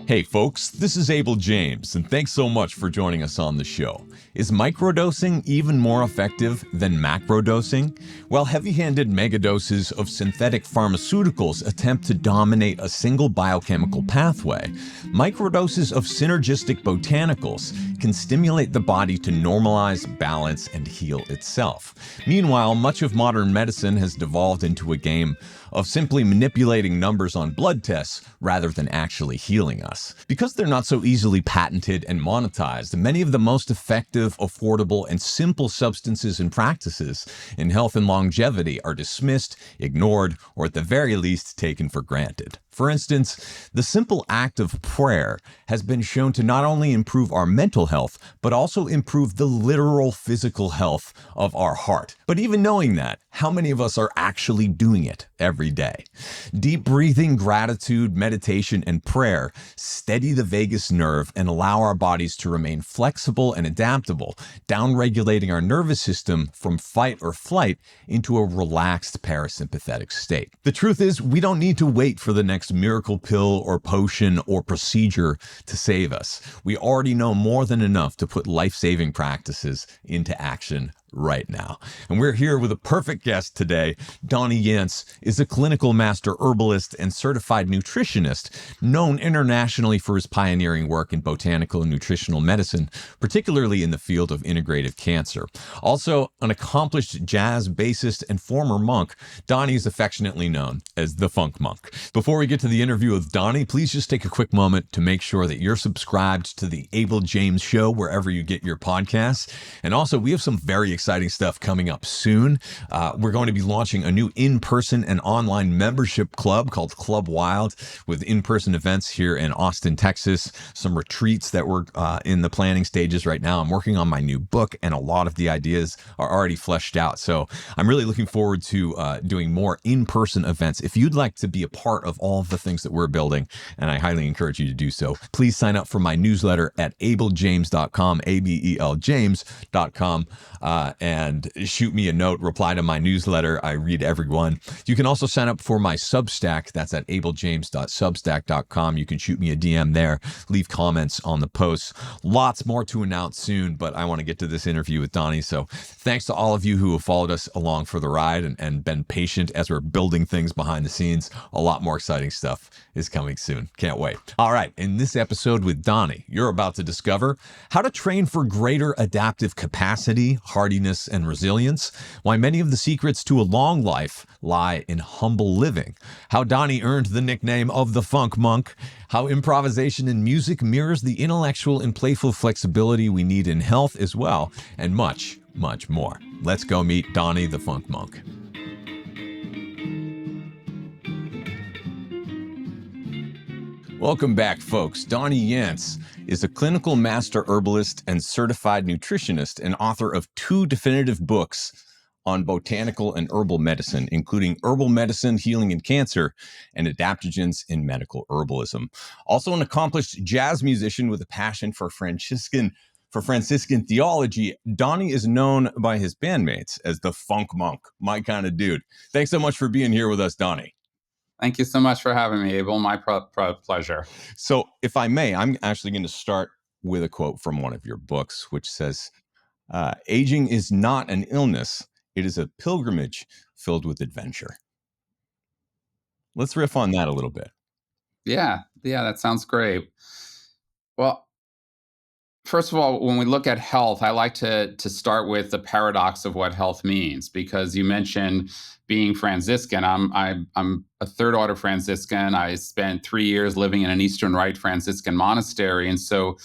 Hey folks, this is Abel James, and thanks so much for joining us on the show. Is microdosing even more effective than macrodosing? While heavy-handed megadoses of synthetic pharmaceuticals attempt to dominate a single biochemical pathway, microdoses of synergistic botanicals can stimulate the body to normalize, balance, and heal itself. Meanwhile, much of modern medicine has devolved into a game of simply manipulating numbers on blood tests rather than actually healing us. Because they're not so easily patented and monetized, many of the most effective, affordable, and simple substances and practices in health and longevity are dismissed, ignored, or at the very least taken for granted. For instance, the simple act of prayer has been shown to not only improve our mental health, but also improve the literal physical health of our heart. But even knowing that, how many of us are actually doing it every day? Deep breathing, gratitude, meditation, and prayer steady the vagus nerve and allow our bodies to remain flexible and adaptable, downregulating our nervous system from fight or flight into a relaxed parasympathetic state. The truth is, we don't need to wait for the next miracle pill or potion or procedure to save us. We already know more than enough to put life-saving practices into action right now. And we're here with a perfect guest today. Donnie Yance is a clinical master herbalist and certified nutritionist, known internationally for his pioneering work in botanical and nutritional medicine, particularly in the field of integrative cancer. Also, an accomplished jazz bassist and former monk, Donnie is affectionately known as the Funk Monk. Before we get to the interview with Donnie, please just take a quick moment to make sure that you're subscribed to the Abel James Show wherever you get your podcasts. And also, we have some very exciting stuff coming up soon. We're going to be launching a new in-person and online membership club called Club Wild with in-person events here in Austin, Texas, some retreats that we're in the planning stages right now. I'm working on my new book and a lot of the ideas are already fleshed out. So I'm really looking forward to doing more in-person events. If you'd like to be a part of all of the things that we're building, and I highly encourage you to do so, please sign up for my newsletter at abeljames.com, abeljames.com. And shoot me a note, reply to my newsletter. I read every one. You can also sign up for my Substack. That's at abeljames.substack.com. You can shoot me a DM there, leave comments on the posts. Lots more to announce soon, but I want to get to this interview with Donnie. So thanks to all of you who have followed us along for the ride and been patient as we're building things behind the scenes. A lot more exciting stuff is coming soon. Can't wait. All right. In this episode with Donnie, you're about to discover how to train for greater adaptive capacity, hardiness, and resilience, why many of the secrets to a long life lie in humble living, how Donnie earned the nickname of the Funk Monk, how improvisation in music mirrors the intellectual and playful flexibility we need in health as well, and much, much more. Let's go meet Donnie the Funk Monk. Welcome back, folks. Donnie Yance is a clinical master herbalist and certified nutritionist and author of 2 definitive books on botanical and herbal medicine, including Herbal Medicine, Healing in Cancer, and Adaptogens in Medical Herbalism. Also an accomplished jazz musician with a passion for Franciscan theology, Donnie is known by his bandmates as the Funk Monk, my kind of dude. Thanks so much for being here with us, Donnie. Thank you so much for having me, Abel. My pleasure. So if I may, I'm actually going to start with a quote from one of your books, which says, aging is not an illness. It is a pilgrimage filled with adventure. Let's riff on that a little bit. Yeah, that sounds great. Well, first of all, when we look at health, I like to start with the paradox of what health means, because you mentioned being Franciscan. I'm a third order Franciscan. I spent 3 years living in an Eastern Rite Franciscan monastery, and so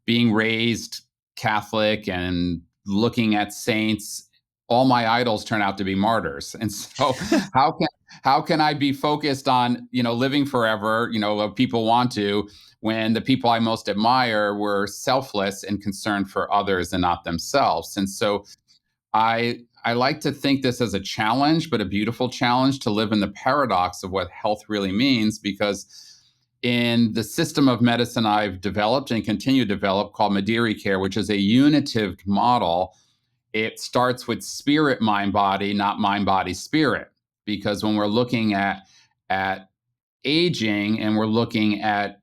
being raised Catholic and looking at saints, all my idols turn out to be martyrs. And so how can I be focused on, living forever, people want to, when the people I most admire were selfless and concerned for others and not themselves. And so I like to think this as a challenge, but a beautiful challenge to live in the paradox of what health really means, because in the system of medicine I've developed and continue to develop called Madiri Care, which is a unitive model, it starts with spirit, mind, body, not mind, body, spirit. Because when we're looking at aging and we're looking at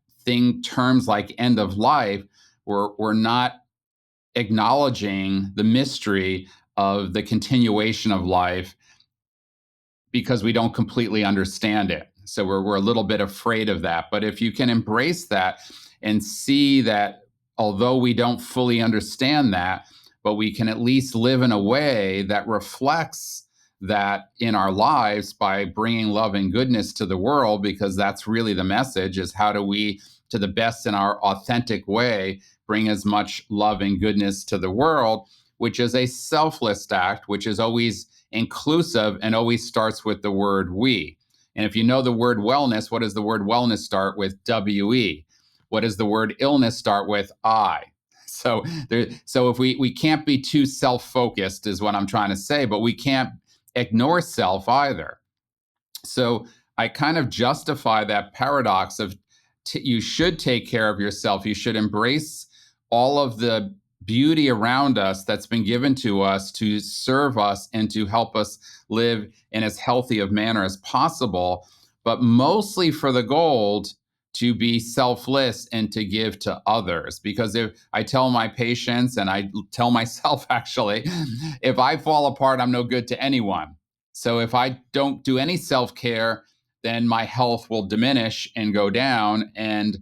terms like end of life, we're not acknowledging the mystery of the continuation of life because we don't completely understand it. So we're a little bit afraid of that. But if you can embrace that and see that although we don't fully understand that, but we can at least live in a way that reflects that in our lives by bringing love and goodness to the world, because that's really the message, is how do we, to the best in our authentic way, bring as much love and goodness to the world, which is a selfless act, which is always inclusive and always starts with the word we. And if you know the word wellness, what does the word wellness start with? WE. What does the word illness start with? I. So if we can't be too self-focused is what I'm trying to say, but we can't ignore self either. So I kind of justify that paradox of you should take care of yourself. You should embrace all of the beauty around us that's been given to us to serve us and to help us live in as healthy of manner as possible, but mostly for the goal to be selfless and to give to others. Because if I tell my patients, and I tell myself actually, if I fall apart, I'm no good to anyone. So if I don't do any self-care, then my health will diminish and go down, and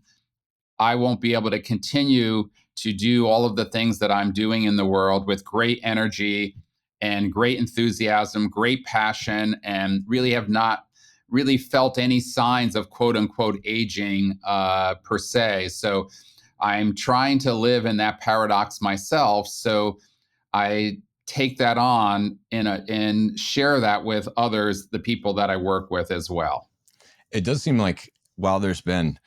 I won't be able to continue to do all of the things that I'm doing in the world with great energy and great enthusiasm, great passion, and really have not really felt any signs of quote unquote aging per se. So I'm trying to live in that paradox myself. So I take that on and share that with others, the people that I work with as well. It does seem like while there's been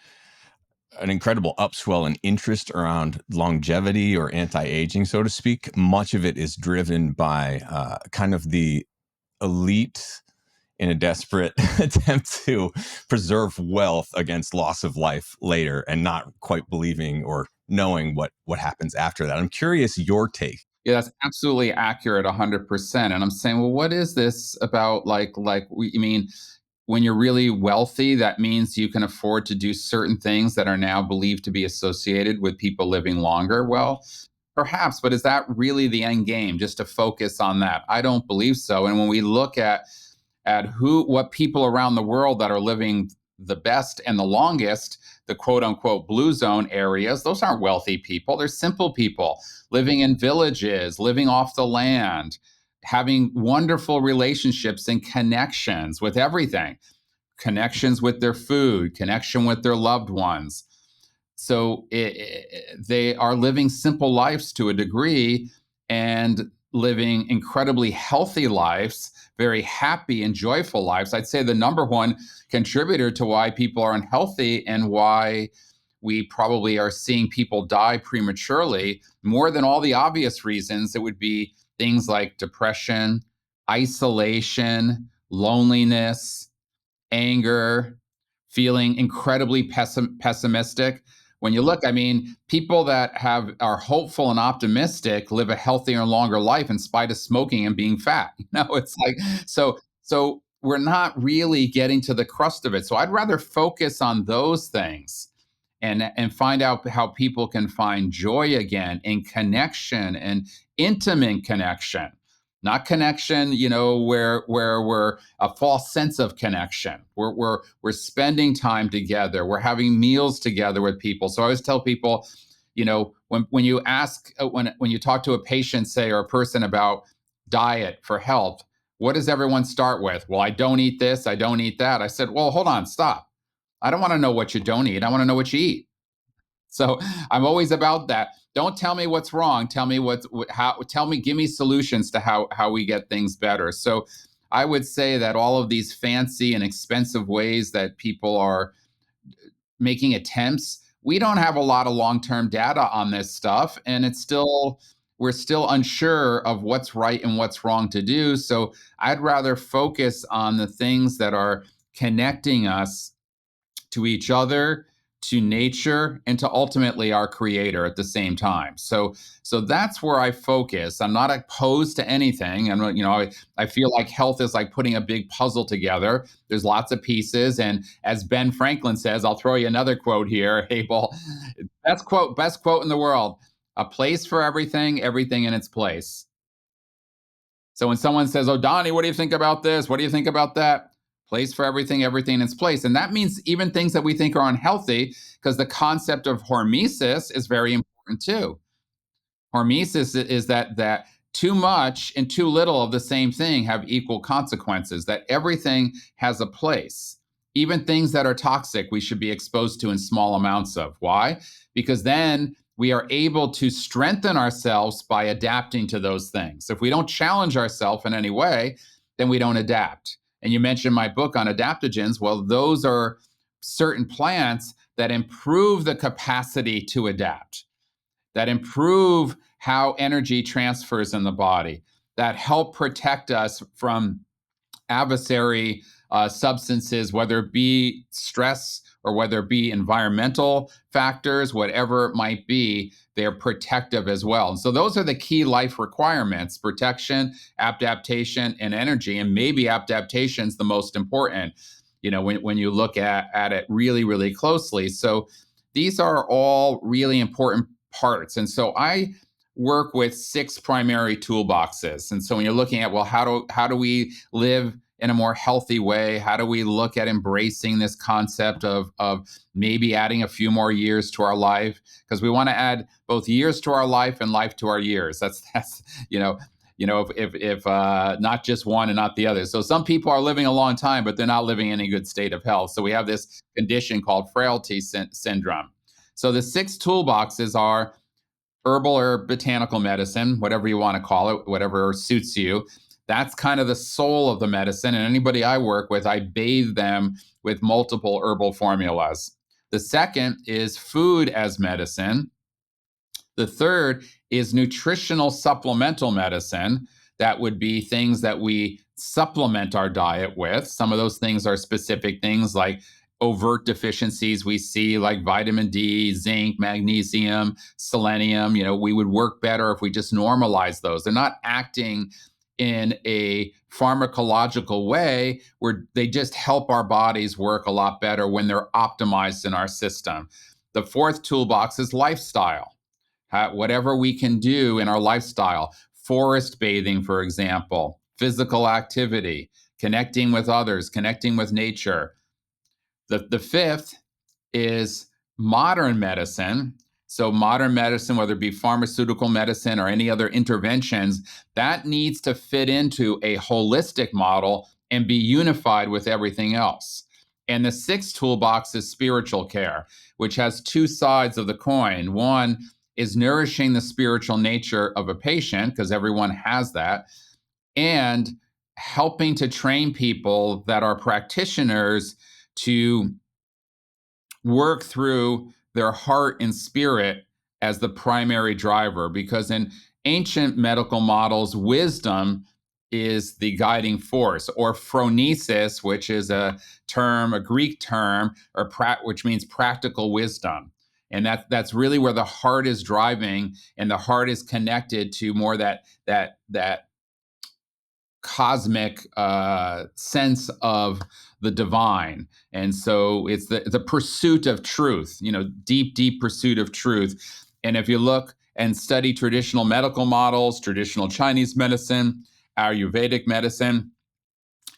an incredible upswell in interest around longevity or anti-aging, so to speak, much of it is driven by kind of the elite in a desperate attempt to preserve wealth against loss of life later, and not quite believing or knowing what happens after that. I'm curious your take. Yeah, that's absolutely accurate, 100%. And I'm saying, well, what is this about? I mean, when you're really wealthy, that means you can afford to do certain things that are now believed to be associated with people living longer. Well, perhaps, but is that really the end game? Just to focus on that? I don't believe so. And when we look at what people around the world that are living the best and the longest, the quote unquote blue zone areas, those aren't wealthy people. They're simple people living in villages, living off the land, having wonderful relationships and connections with everything, connections with their food, connection with their loved ones. So they are living simple lives to a degree and living incredibly healthy lives, very happy and joyful lives. I'd say the number one contributor to why people are unhealthy and why we probably are seeing people die prematurely, more than all the obvious reasons, it would be things like depression, isolation, loneliness, anger, feeling incredibly pessimistic. When you look, I mean, people that are hopeful and optimistic live a healthier and longer life in spite of smoking and being fat. It's like so we're not really getting to the crust of it. So I'd rather focus on those things and find out how people can find joy again in connection and intimate connection, not connection, where we're a false sense of connection. We're spending time together. We're having meals together with people. So I always tell people, when you ask when you talk to a patient, say, or a person about diet for health, what does everyone start with? Well, I don't eat this, I don't eat that. I said, well, hold on, stop. I don't want to know what you don't eat. I want to know what you eat. So I'm always about that. Don't tell me what's wrong. Tell me give me solutions to how we get things better. So I would say that all of these fancy and expensive ways that people are making attempts, we don't have a lot of long-term data on this stuff, and we're still unsure of what's right and what's wrong to do. So I'd rather focus on the things that are connecting us to each other, to nature, and to ultimately our creator at the same time. So that's where I focus. I'm not opposed to anything. And I feel like health is like putting a big puzzle together. There's lots of pieces. And as Ben Franklin says, I'll throw you another quote here, Abel. Best quote in the world. A place for everything, everything in its place. So when someone says, "Oh, Donnie, what do you think about this? What do you think about that?" Place for everything, everything in its place. And that means even things that we think are unhealthy, because the concept of hormesis is very important too. Hormesis is that too much and too little of the same thing have equal consequences, that everything has a place. Even things that are toxic, we should be exposed to in small amounts of. Why? Because then we are able to strengthen ourselves by adapting to those things. If we don't challenge ourselves in any way, then we don't adapt. And you mentioned my book on adaptogens. Well, those are certain plants that improve the capacity to adapt, that improve how energy transfers in the body, that help protect us from adversary substances, whether it be stress or whether it be environmental factors, whatever it might be, they're protective as well. And so those are the key life requirements: protection, adaptation, and energy. And maybe adaptation's the most important, when you look at it really, really closely. So these are all really important parts. And so I work with 6 primary toolboxes. And so when you're looking at, well, how do we live in a more healthy way? How do we look at embracing this concept of maybe adding a few more years to our life? Because we want to add both years to our life and life to our years. That's if not just one and not the other. So some people are living a long time, but they're not living in a good state of health. So we have this condition called frailty syndrome. So the 6 toolboxes are herbal or botanical medicine, whatever you want to call it, whatever suits you. That's kind of the soul of the medicine. And anybody I work with, I bathe them with multiple herbal formulas. The second is food as medicine. The third is nutritional supplemental medicine. That would be things that we supplement our diet with. Some of those things are specific things like overt deficiencies we see, like vitamin D, zinc, magnesium, selenium. We would work better if we just normalize those. They're not acting in a pharmacological way where they just help our bodies work a lot better when they're optimized in our system. The fourth toolbox is lifestyle. Whatever we can do in our lifestyle, forest bathing, for example, physical activity, connecting with others, connecting with nature. The fifth is modern medicine. So modern medicine, whether it be pharmaceutical medicine or any other interventions, that needs to fit into a holistic model and be unified with everything else. And the sixth toolbox is spiritual care, which has 2 sides of the coin. One is nourishing the spiritual nature of a patient, because everyone has that, and helping to train people that are practitioners to work through their heart and spirit as the primary driver. Because in ancient medical models, wisdom is the guiding force, or phronesis, which is a Greek term, which means practical wisdom. And that's really where the heart is driving, and the heart is connected to more that cosmic sense of the divine. And so it's the pursuit of truth, deep pursuit of truth. And if you look and study traditional medical models, traditional Chinese medicine, Ayurvedic medicine,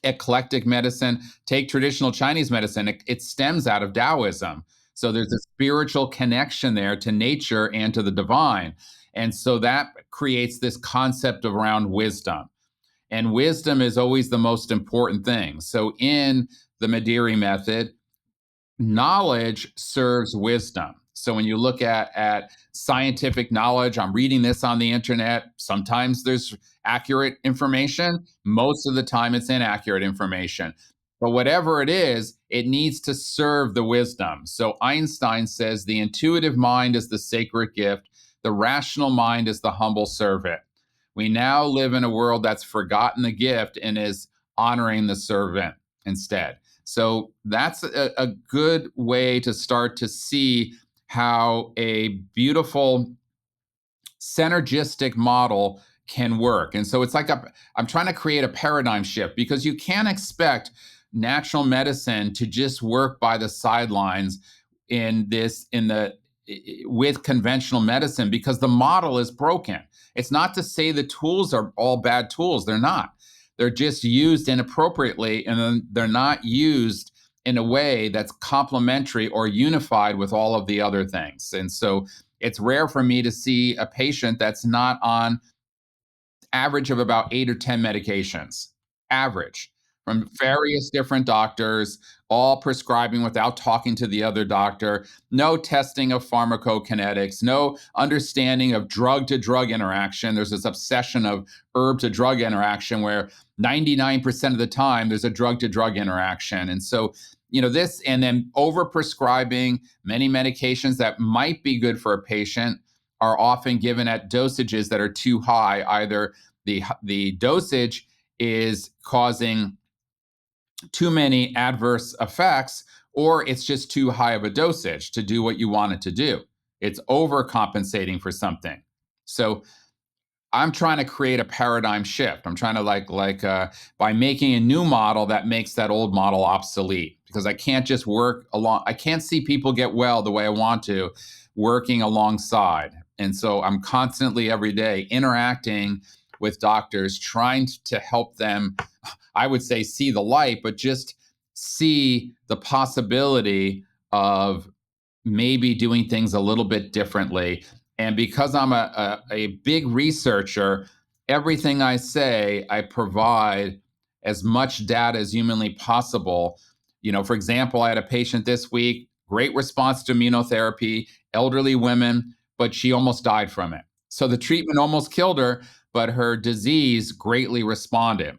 eclectic medicine, take traditional Chinese medicine, it stems out of Taoism. So there's a spiritual connection there to nature and to the divine. And so that creates this concept around wisdom. And wisdom is always the most important thing. So in the Madiri method, knowledge serves wisdom. So when you look at scientific knowledge, I'm reading this on the internet. Sometimes there's accurate information. Most of the time it's inaccurate information. But whatever it is, it needs to serve the wisdom. So Einstein says the intuitive mind is the sacred gift. The rational mind is the humble servant. We now live in a world that's forgotten the gift and is honoring the servant. instead. So that's a good way to start to see how a beautiful synergistic model can work. And so it's like I'm trying to create a paradigm shift, because you can't expect natural medicine to just work by the sidelines with conventional medicine, because the model is broken. It's not to say the tools are all bad tools. They're not. They're just used inappropriately, and then they're not used in a way that's complementary or unified with all of the other things. And so it's rare for me to see a patient that's not on average of about 8 or 10 medications, average, from various different doctors, all prescribing without talking to the other doctor, no testing of pharmacokinetics, no understanding of drug to drug interaction. There's this obsession of herb to drug interaction where 99% of the time there's a drug to drug interaction. And so, this, and then over prescribing many medications that might be good for a patient are often given at dosages that are too high. Either the dosage is causing too many adverse effects, or it's just too high of a dosage to do what you want it to do. It's overcompensating for something. So I'm trying to create a paradigm shift. I'm trying to by making a new model that makes that old model obsolete, because I can't just work along. I can't see people get well the way I want to working alongside. And so I'm constantly every day interacting with doctors, trying to help them, I would say, see the light, but just see the possibility of maybe doing things a little bit differently. And because I'm a big researcher, everything I say, I provide as much data as humanly possible. For example, I had a patient this week, great response to immunotherapy, elderly women, but she almost died from it. So the treatment almost killed her, but her disease greatly responded.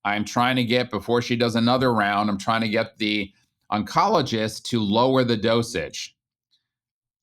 I'm trying to get, before she does another round, I'm trying to get the oncologist to lower the dosage.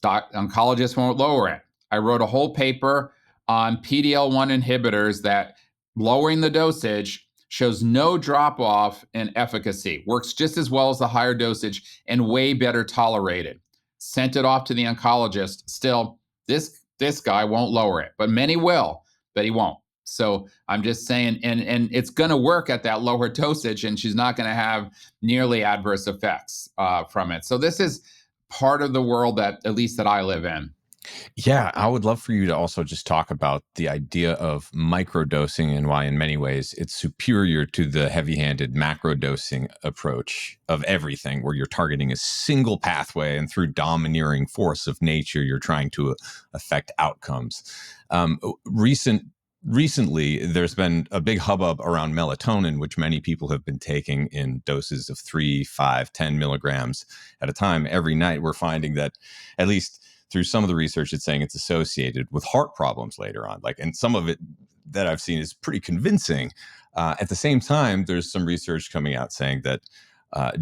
Oncologists won't lower it. I wrote a whole paper on PD-L1 inhibitors that lowering the dosage shows no drop off in efficacy, works just as well as the higher dosage, and way better tolerated. Sent it off to the oncologist. Still, this guy won't lower it, but many will, but he won't. So I'm just saying, and it's going to work at that lower dosage, and she's not going to have nearly adverse effects from it. So this is part of the world that, at least that I live in. Yeah, I would love for you to also just talk about the idea of microdosing and why, in many ways, it's superior to the heavy-handed macrodosing approach of everything, where you're targeting a single pathway and through domineering force of nature, you're trying to affect outcomes. Recently, there's been a big hubbub around melatonin, which many people have been taking in doses of 3, 5, 10 milligrams at a time every night. We're finding that, at least through some of the research, it's saying it's associated with heart problems later on. And some of it that I've seen is pretty convincing. At the same time, there's some research coming out saying that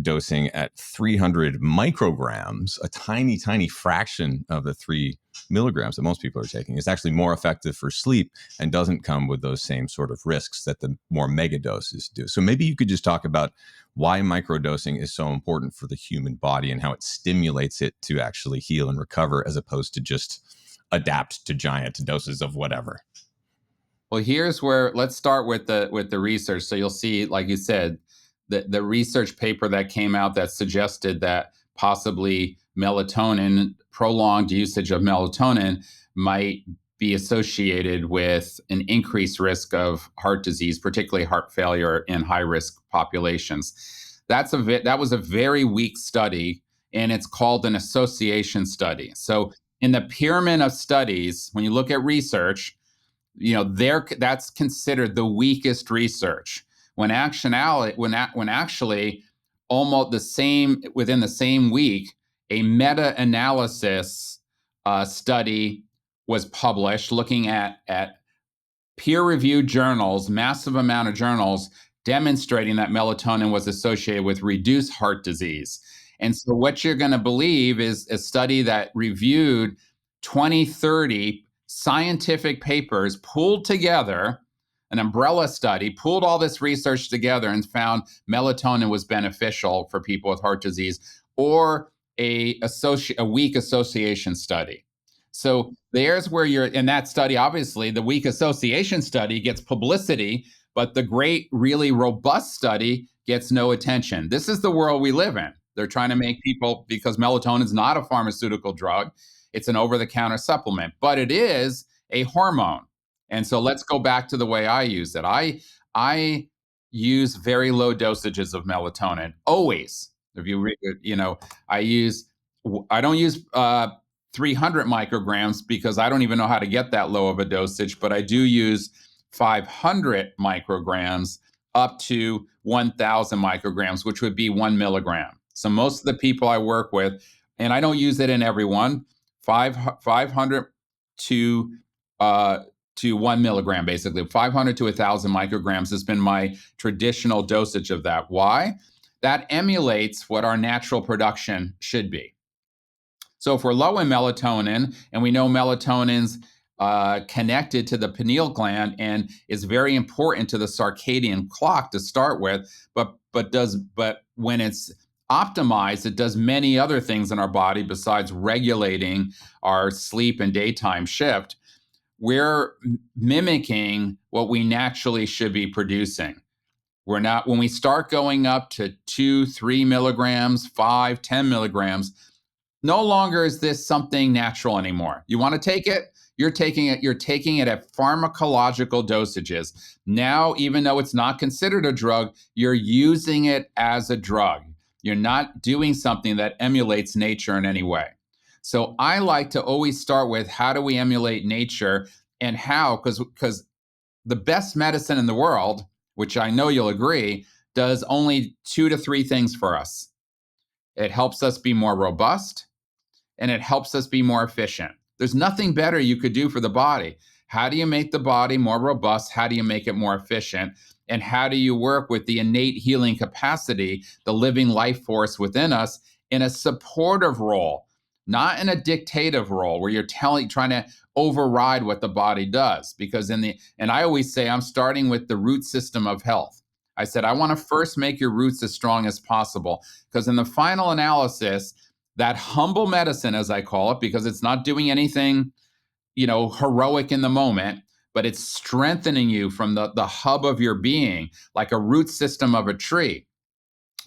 dosing at 300 micrograms, a tiny, tiny fraction of the 3 milligrams that most people are taking, is actually more effective for sleep and doesn't come with those same sort of risks that the more megadoses do. So maybe you could just talk about why microdosing is so important for the human body and how it stimulates it to actually heal and recover, as opposed to just adapt to giant doses of whatever. Well, here's where, let's start with the research. So you'll see, like you said, the research paper that came out that suggested that possibly melatonin, prolonged usage of melatonin, might be associated with an increased risk of heart disease, particularly heart failure in high risk populations. That was a very weak study, and it's called an association study. So in the pyramid of studies, when you look at research, that's considered the weakest research. When actually almost the same, within the same week, a meta-analysis study was published looking at peer-reviewed journals, massive amount of journals, demonstrating that melatonin was associated with reduced heart disease. And so what you're going to believe is a study that reviewed 20, 30 scientific papers pulled together an umbrella study, pooled all this research together and found melatonin was beneficial for people with heart disease, or a weak association study. So there's where you're in that study. Obviously, the weak association study gets publicity, but the great, really robust study gets no attention. This is the world we live in. They're trying to make people, because melatonin is not a pharmaceutical drug, it's an over the counter supplement, but it is a hormone. And so let's go back to the way I use it. I use very low dosages of melatonin always. If you I don't use 300 micrograms because I don't even know how to get that low of a dosage, but I do use 500 micrograms up to 1,000 micrograms, which would be 1 milligram. So most of the people I work with, and I don't use it in everyone, 500 to 1 milligram, basically 500 to 1,000 micrograms has been my traditional dosage of that. Why? That emulates what our natural production should be. So if we're low in melatonin, and we know melatonin's connected to the pineal gland and is very important to the circadian clock to start with, but when it's optimized, it does many other things in our body besides regulating our sleep and daytime shift. We're mimicking what we naturally should be producing. We're not, when we start going up to 2, 3 milligrams, 5, 10 milligrams, no longer is this something natural anymore. You want to take it? You're taking it at pharmacological dosages. Now, even though it's not considered a drug, you're using it as a drug. You're not doing something that emulates nature in any way. So I like to always start with, how do we emulate nature, and how? Because the best medicine in the world, which I know you'll agree, does only 2 to 3 things for us. It helps us be more robust, and it helps us be more efficient. There's nothing better you could do for the body. How do you make the body more robust? How do you make it more efficient? And how do you work with the innate healing capacity, the living life force within us, in a supportive role, not in a dictative role where you're trying to override what the body does? Because and I always say, I'm starting with the root system of health. I said, I want to first make your roots as strong as possible, because in the final analysis, that humble medicine, as I call it, because it's not doing anything, heroic in the moment, but it's strengthening you from the hub of your being, like a root system of a tree.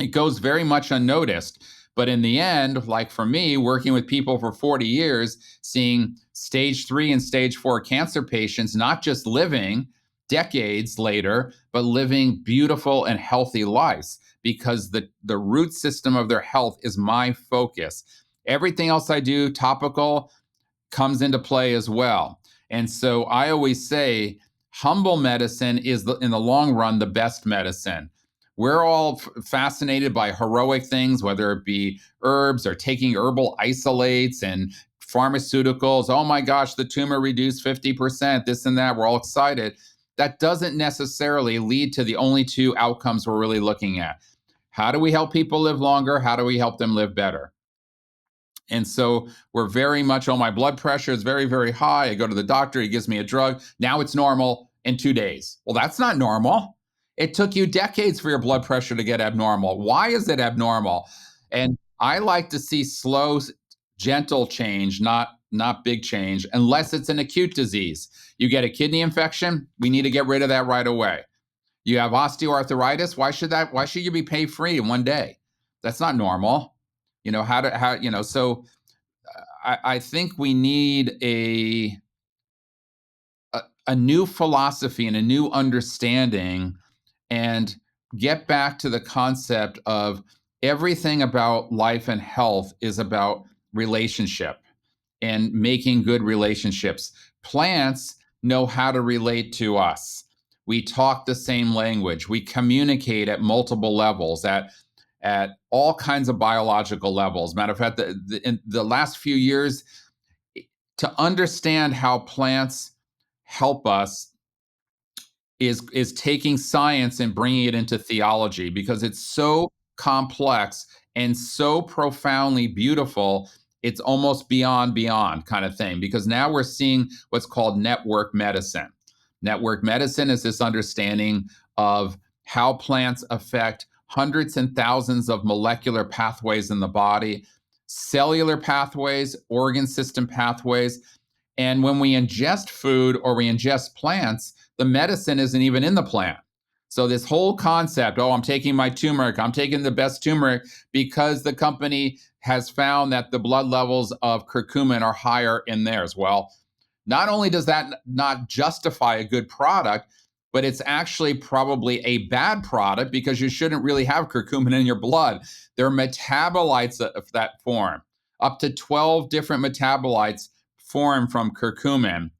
It goes very much unnoticed. But in the end, like for me, working with people for 40 years, seeing stage 3 and stage 4 cancer patients, not just living decades later, but living beautiful and healthy lives, because the root system of their health is my focus. Everything else I do, topical, comes into play as well. And so I always say, humble medicine is, in the long run, the best medicine. We're all fascinated by heroic things, whether it be herbs or taking herbal isolates and pharmaceuticals. Oh my gosh, the tumor reduced 50%, this and that. We're all excited. That doesn't necessarily lead to the only 2 outcomes we're really looking at. How do we help people live longer? How do we help them live better? And so we're very much, oh, my blood pressure is very, very high. I go to the doctor, he gives me a drug. Now it's normal in 2 days. Well, that's not normal. It took you decades for your blood pressure to get abnormal. Why is it abnormal? And I like to see slow, gentle change, not big change, unless it's an acute disease. You get a kidney infection, we need to get rid of that right away. You have osteoarthritis, why should you be pain-free in 1 day? That's not normal. So I think we need a new philosophy and a new understanding, and get back to the concept of everything about life and health is about relationship and making good relationships. Plants know how to relate to us. We talk the same language. We communicate at multiple levels, at all kinds of biological levels. Matter of fact, in the last few years, to understand how plants help us is taking science and bringing it into theology, because it's so complex and so profoundly beautiful. It's almost beyond kind of thing, because now we're seeing what's called network medicine. Network medicine is this understanding of how plants affect hundreds and thousands of molecular pathways in the body, cellular pathways, organ system pathways. And when we ingest food or we ingest plants, the medicine isn't even in the plant. So this whole concept, oh, I'm taking my turmeric, I'm taking the best turmeric because the company has found that the blood levels of curcumin are higher in theirs. Well, not only does that not justify a good product, but it's actually probably a bad product because you shouldn't really have curcumin in your blood. There are metabolites of that form. Up to 12 different metabolites form from curcumin.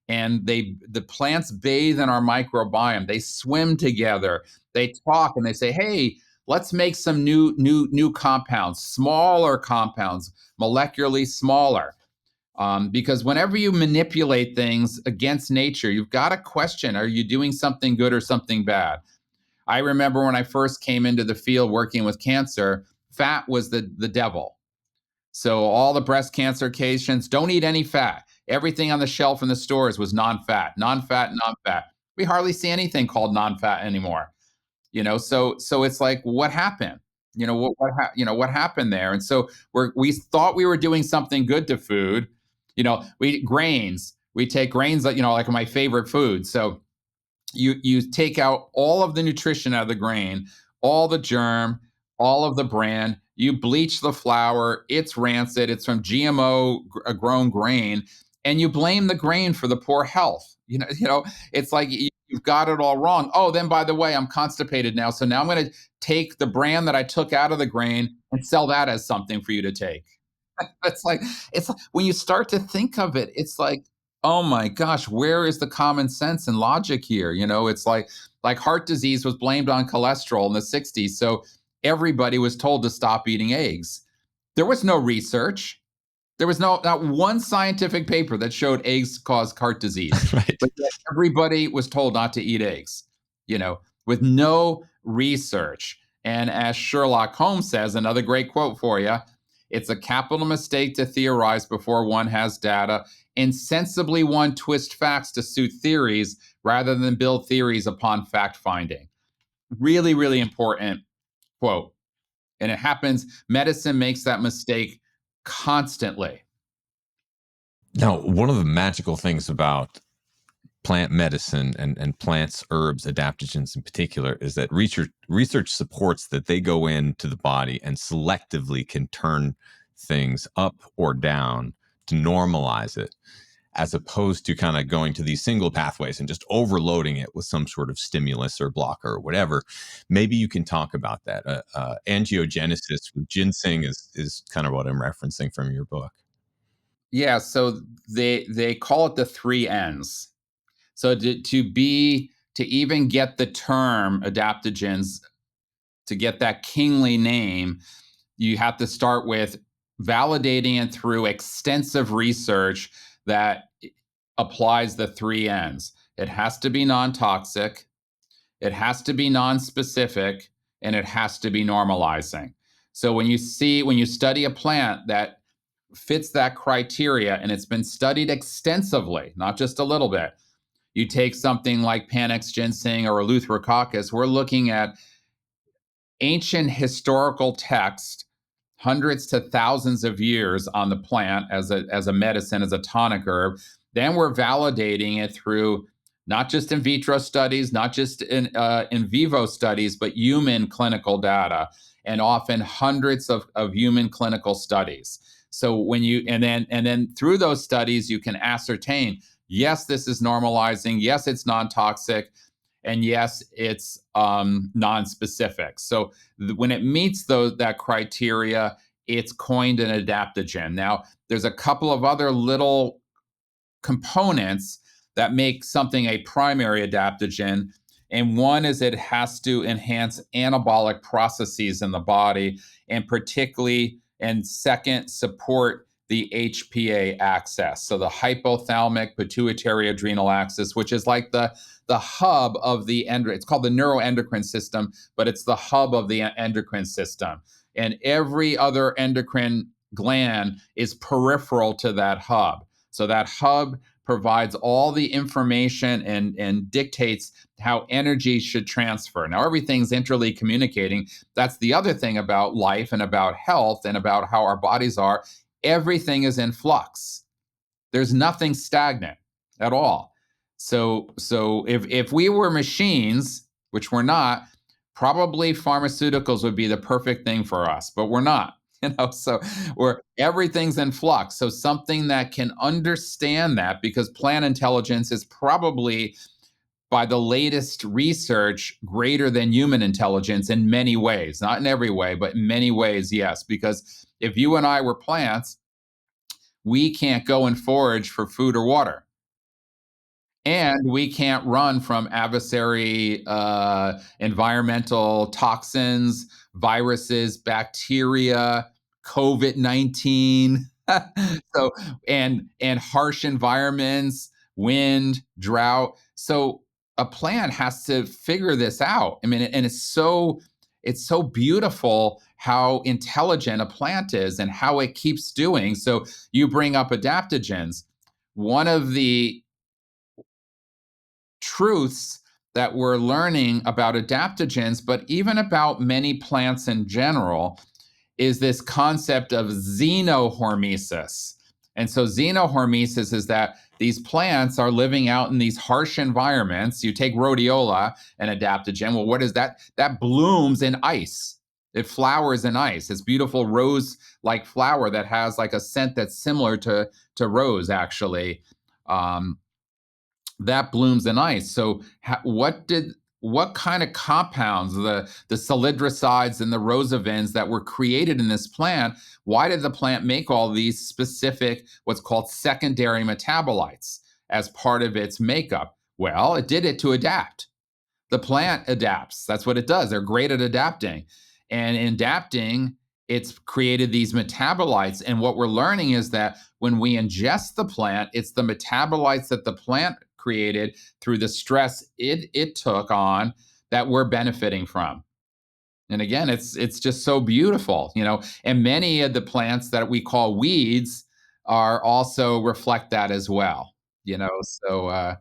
And the plants bathe in our microbiome. They swim together. They talk and they say, hey, let's make some new compounds, smaller compounds, molecularly smaller. Because whenever you manipulate things against nature, you've got to question, are you doing something good or something bad? I remember when I first came into the field working with cancer, fat was the devil. So all the breast cancer patients, don't eat any fat. Everything on the shelf in the stores was non-fat, non-fat, non-fat. We hardly see anything called non-fat anymore. So it's like, what happened? What happened there? And so we thought we were doing something good to food. We take grains, like my favorite food. So you take out all of the nutrition out of the grain, all the germ, all of the bran. You bleach the flour. It's rancid. It's from GMO grown grain, and you blame the grain for the poor health. It's like you've got it all wrong. Oh, then by the way, I'm constipated now, so now I'm going to take the bran that I took out of the grain and sell that as something for you to take. It's like when you start to think of it, it's like, oh my gosh, where is the common sense and logic here? It's like heart disease was blamed on cholesterol in the 60s. So everybody was told to stop eating eggs. There was no research. There was not one scientific paper that showed eggs cause heart disease. Right. But yet everybody was told not to eat eggs, with no research. And as Sherlock Holmes says, another great quote for you, it's a capital mistake to theorize before one has data. Insensibly one twist facts to suit theories rather than build theories upon fact finding. Really, really important quote. And it happens, medicine makes that mistake constantly. Now, one of the magical things about plant medicine and plants, herbs, adaptogens in particular, is that research supports that they go into the body and selectively can turn things up or down to normalize it, as opposed to kind of going to these single pathways and just overloading it with some sort of stimulus or blocker or whatever. Maybe you can talk about that. Angiogenesis with ginseng is kind of what I'm referencing from your book. Yeah, so they call it the three N's. So to even get the term adaptogens, to get that kingly name, you have to start with validating it through extensive research that applies the three N's. It has to be non-toxic, it has to be non-specific, and it has to be normalizing. So when you study a plant that fits that criteria, and it's been studied extensively, not just a little bit, you take something like Panax ginseng or Eleutherococcus, we're looking at ancient historical text, hundreds to thousands of years on the plant as a medicine, as a tonic herb. Then we're validating it through not just in vitro studies, not just in vivo studies, but human clinical data, and often hundreds of human clinical studies. So and then through those studies, you can ascertain, yes, this is normalizing, yes, it's non-toxic, and yes, it's non-specific. So when it meets that criteria, it's coined an adaptogen. Now, there's a couple of other little components that make something a primary adaptogen. And one is it has to enhance anabolic processes in the body, and second, support the HPA axis. So the hypothalamic pituitary adrenal axis, which is like the hub of it's called the neuroendocrine system, but it's the hub of the endocrine system. And every other endocrine gland is peripheral to that hub. So that hub provides all the information and dictates how energy should transfer. Now, everything's interly communicating. That's the other thing about life and about health and about how our bodies are. Everything is in flux. There's nothing stagnant at all. So if we were machines, which we're not, probably pharmaceuticals would be the perfect thing for us, but we're not. So where everything's in flux. So something that can understand that, because plant intelligence is probably, by the latest research, greater than human intelligence in many ways. Not in every way, but in many ways, yes. Because if you and I were plants, we can't go and forage for food or water. And we can't run from adversary environmental toxins, viruses, bacteria, COVID-19. So and harsh environments, wind, drought. So a plant has to figure this out. I mean, and it's so beautiful how intelligent a plant is and how it keeps doing. So you bring up adaptogens. One of the truths that we're learning about adaptogens, but even about many plants in general, is this concept of xenohormesis. And so, xenohormesis is that these plants are living out in these harsh environments. You take rhodiola, an adaptogen. Well, what is that? That blooms in ice. It flowers in ice. It's beautiful rose-like flower that has like a scent that's similar to rose, actually. Um, that blooms in ice. So what kind of compounds, the salidrosides and the rosavins that were created in this plant, why did the plant make all these specific, what's called secondary metabolites as part of its makeup? Well, it did it to adapt. The plant adapts. That's what it does. They're great at adapting. And in adapting, it's created these metabolites. And what we're learning is that when we ingest the plant, it's the metabolites that the plant created through the stress it took on that we're benefiting from. And again, it's just so beautiful. And many of the plants that we call weeds are also reflect that as well. So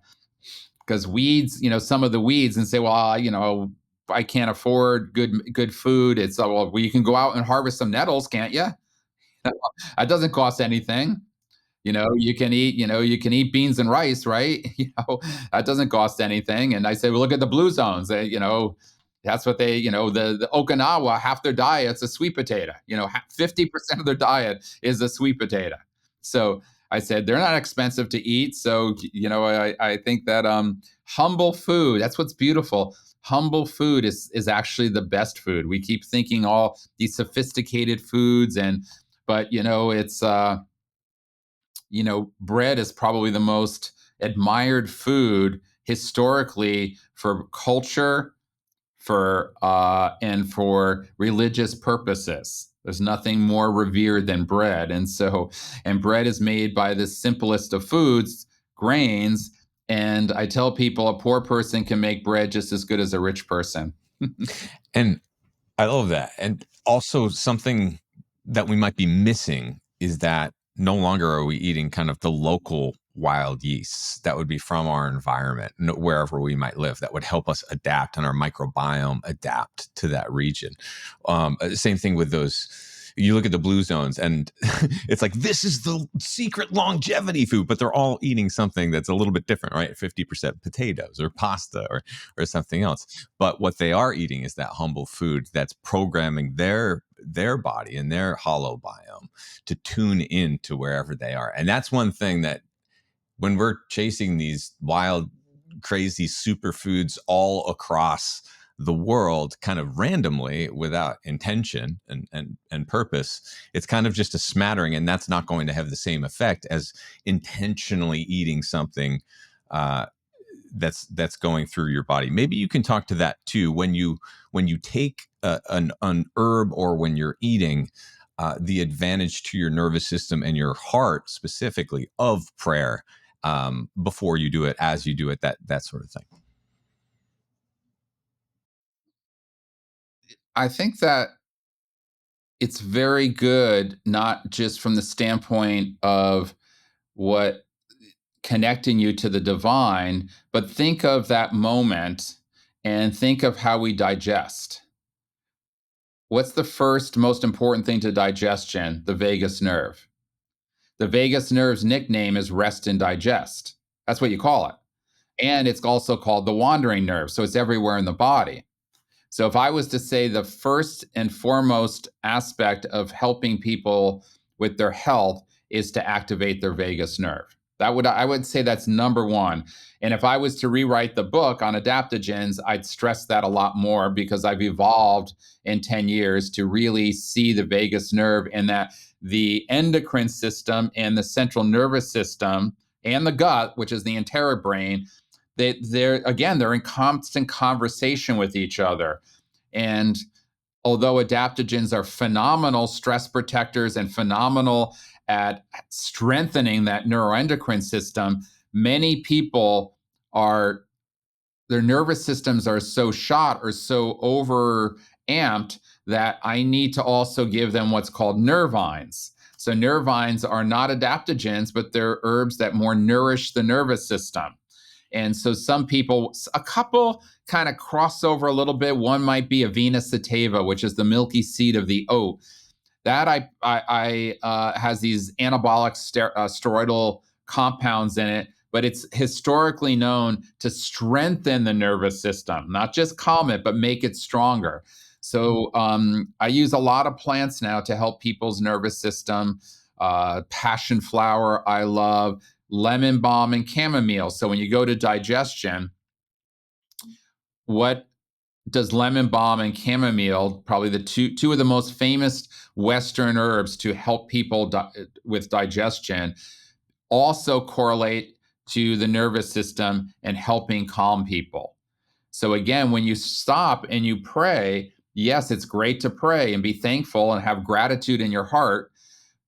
because weeds, some of the weeds, and say, well, I can't afford good food. It's well, you can go out and harvest some nettles, can't you? That doesn't cost anything. You can eat beans and rice, right? That doesn't cost anything. And I say, well, look at the blue zones. That's what the Okinawa, half their diet's a sweet potato. 50% of their diet is a sweet potato. So I said, they're not expensive to eat. So, I think that humble food, that's what's beautiful. Humble food is actually the best food. We keep thinking all these sophisticated foods, but it's bread is probably the most admired food historically for culture, and for religious purposes. There's nothing more revered than bread, and bread is made by the simplest of foods, grains. And I tell people a poor person can make bread just as good as a rich person. And I love that. And also, something that we might be missing is that no longer are we eating kind of the local wild yeasts that would be from our environment, wherever we might live, that would help us adapt and our microbiome adapt to that region. Same thing with those. You look at the blue zones and it's like, this is the secret longevity food, but they're all eating something that's a little bit different, right? 50% potatoes or pasta or something else. But what they are eating is that humble food that's programming their body and their hollow biome to tune in to wherever they are. And that's one thing that when we're chasing these wild, crazy superfoods all across the world, kind of randomly, without intention and purpose, it's kind of just a smattering, and that's not going to have the same effect as intentionally eating something that's going through your body. Maybe you can talk to that too when you take an herb, or when you're eating, the advantage to your nervous system and your heart specifically of prayer, before you do it, as you do it, that sort of thing. I think that it's very good, not just from the standpoint of what connecting you to the divine. But think of that moment and think of how we digest. What's the first most important thing to digestion? The vagus nerve. The vagus nerve's nickname is rest and digest. That's what you call it. And it's also called the wandering nerve. So it's everywhere in the body. So if I was to say the first and foremost aspect of helping people with their health is to activate their vagus nerve. I would say that's number one. And if I was to rewrite the book on adaptogens, I'd stress that a lot more because I've evolved in 10 years to really see the vagus nerve and that the endocrine system and the central nervous system and the gut, which is the entire brain, they're in constant conversation with each other. And although adaptogens are phenomenal stress protectors and phenomenal at strengthening that neuroendocrine system, many people their nervous systems are so shot or so over amped that I need to also give them what's called nervines. So nervines are not adaptogens, but they're herbs that more nourish the nervous system. And so some people, a couple kind of cross over a little bit. One might be Avena sativa, which is the milky seed of the oat. That has these anabolic steroidal compounds in it, but it's historically known to strengthen the nervous system, not just calm it, but make it stronger. So I use a lot of plants now to help people's nervous system. Passion flower, I love lemon balm and chamomile. So when you go to digestion, what does lemon balm and chamomile, probably the two of the most famous Western herbs to help people with digestion, also correlate to the nervous system and helping calm people. So again, when you stop and you pray, yes, it's great to pray and be thankful and have gratitude in your heart,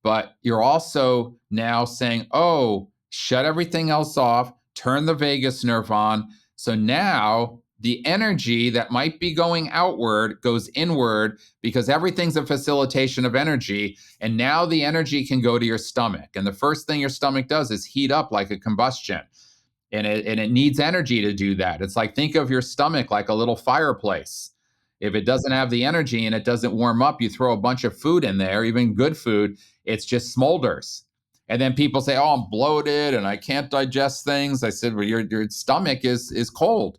but you're also now saying, oh, shut everything else off, turn the vagus nerve on. So now the energy that might be going outward goes inward because everything's a facilitation of energy. And now the energy can go to your stomach. And the first thing your stomach does is heat up like a combustion. And it needs energy to do that. It's like, think of your stomach like a little fireplace. If it doesn't have the energy and it doesn't warm up, you throw a bunch of food in there, even good food, it's just smolders. And then people say, oh, I'm bloated and I can't digest things. I said, well, your stomach is cold.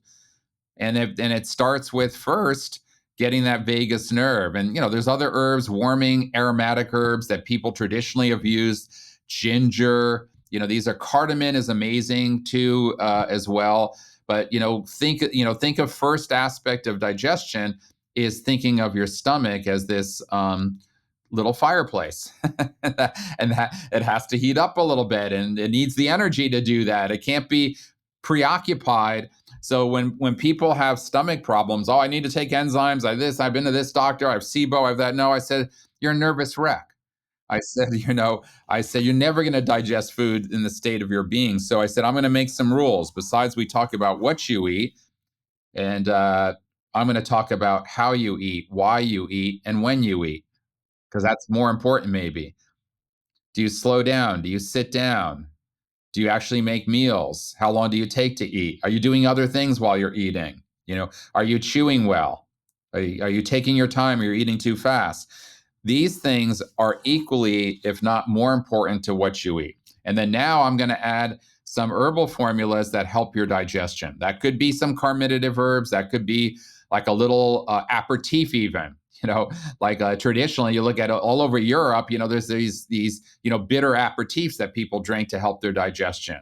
And it starts with first getting that vagus nerve. And, there's other herbs, warming aromatic herbs that people traditionally have used, ginger, these are cardamom is amazing too, as well. But, think of first aspect of digestion is thinking of your stomach as this little fireplace and that it has to heat up a little bit and it needs the energy to do that. It can't be preoccupied. So when people have stomach problems, oh, I need to take enzymes. I've been to this doctor. I have SIBO. I have that. No, I said, you're a nervous wreck. I said, you're never going to digest food in the state of your being. So I said, I'm going to make some rules. Besides, we talk about what you eat, and I'm going to talk about how you eat, why you eat, and when you eat, because that's more important maybe. Do you slow down? Do you sit down? Do you actually make meals? How long do you take to eat? Are you doing other things while you're eating? Are you chewing well? Are you taking your time or you're eating too fast? These things are equally, if not more important to what you eat. And then now I'm going to add some herbal formulas that help your digestion. That could be some carminative herbs. That could be like a little aperitif even. Like traditionally, you look at all over Europe, there's these bitter aperitifs that people drink to help their digestion.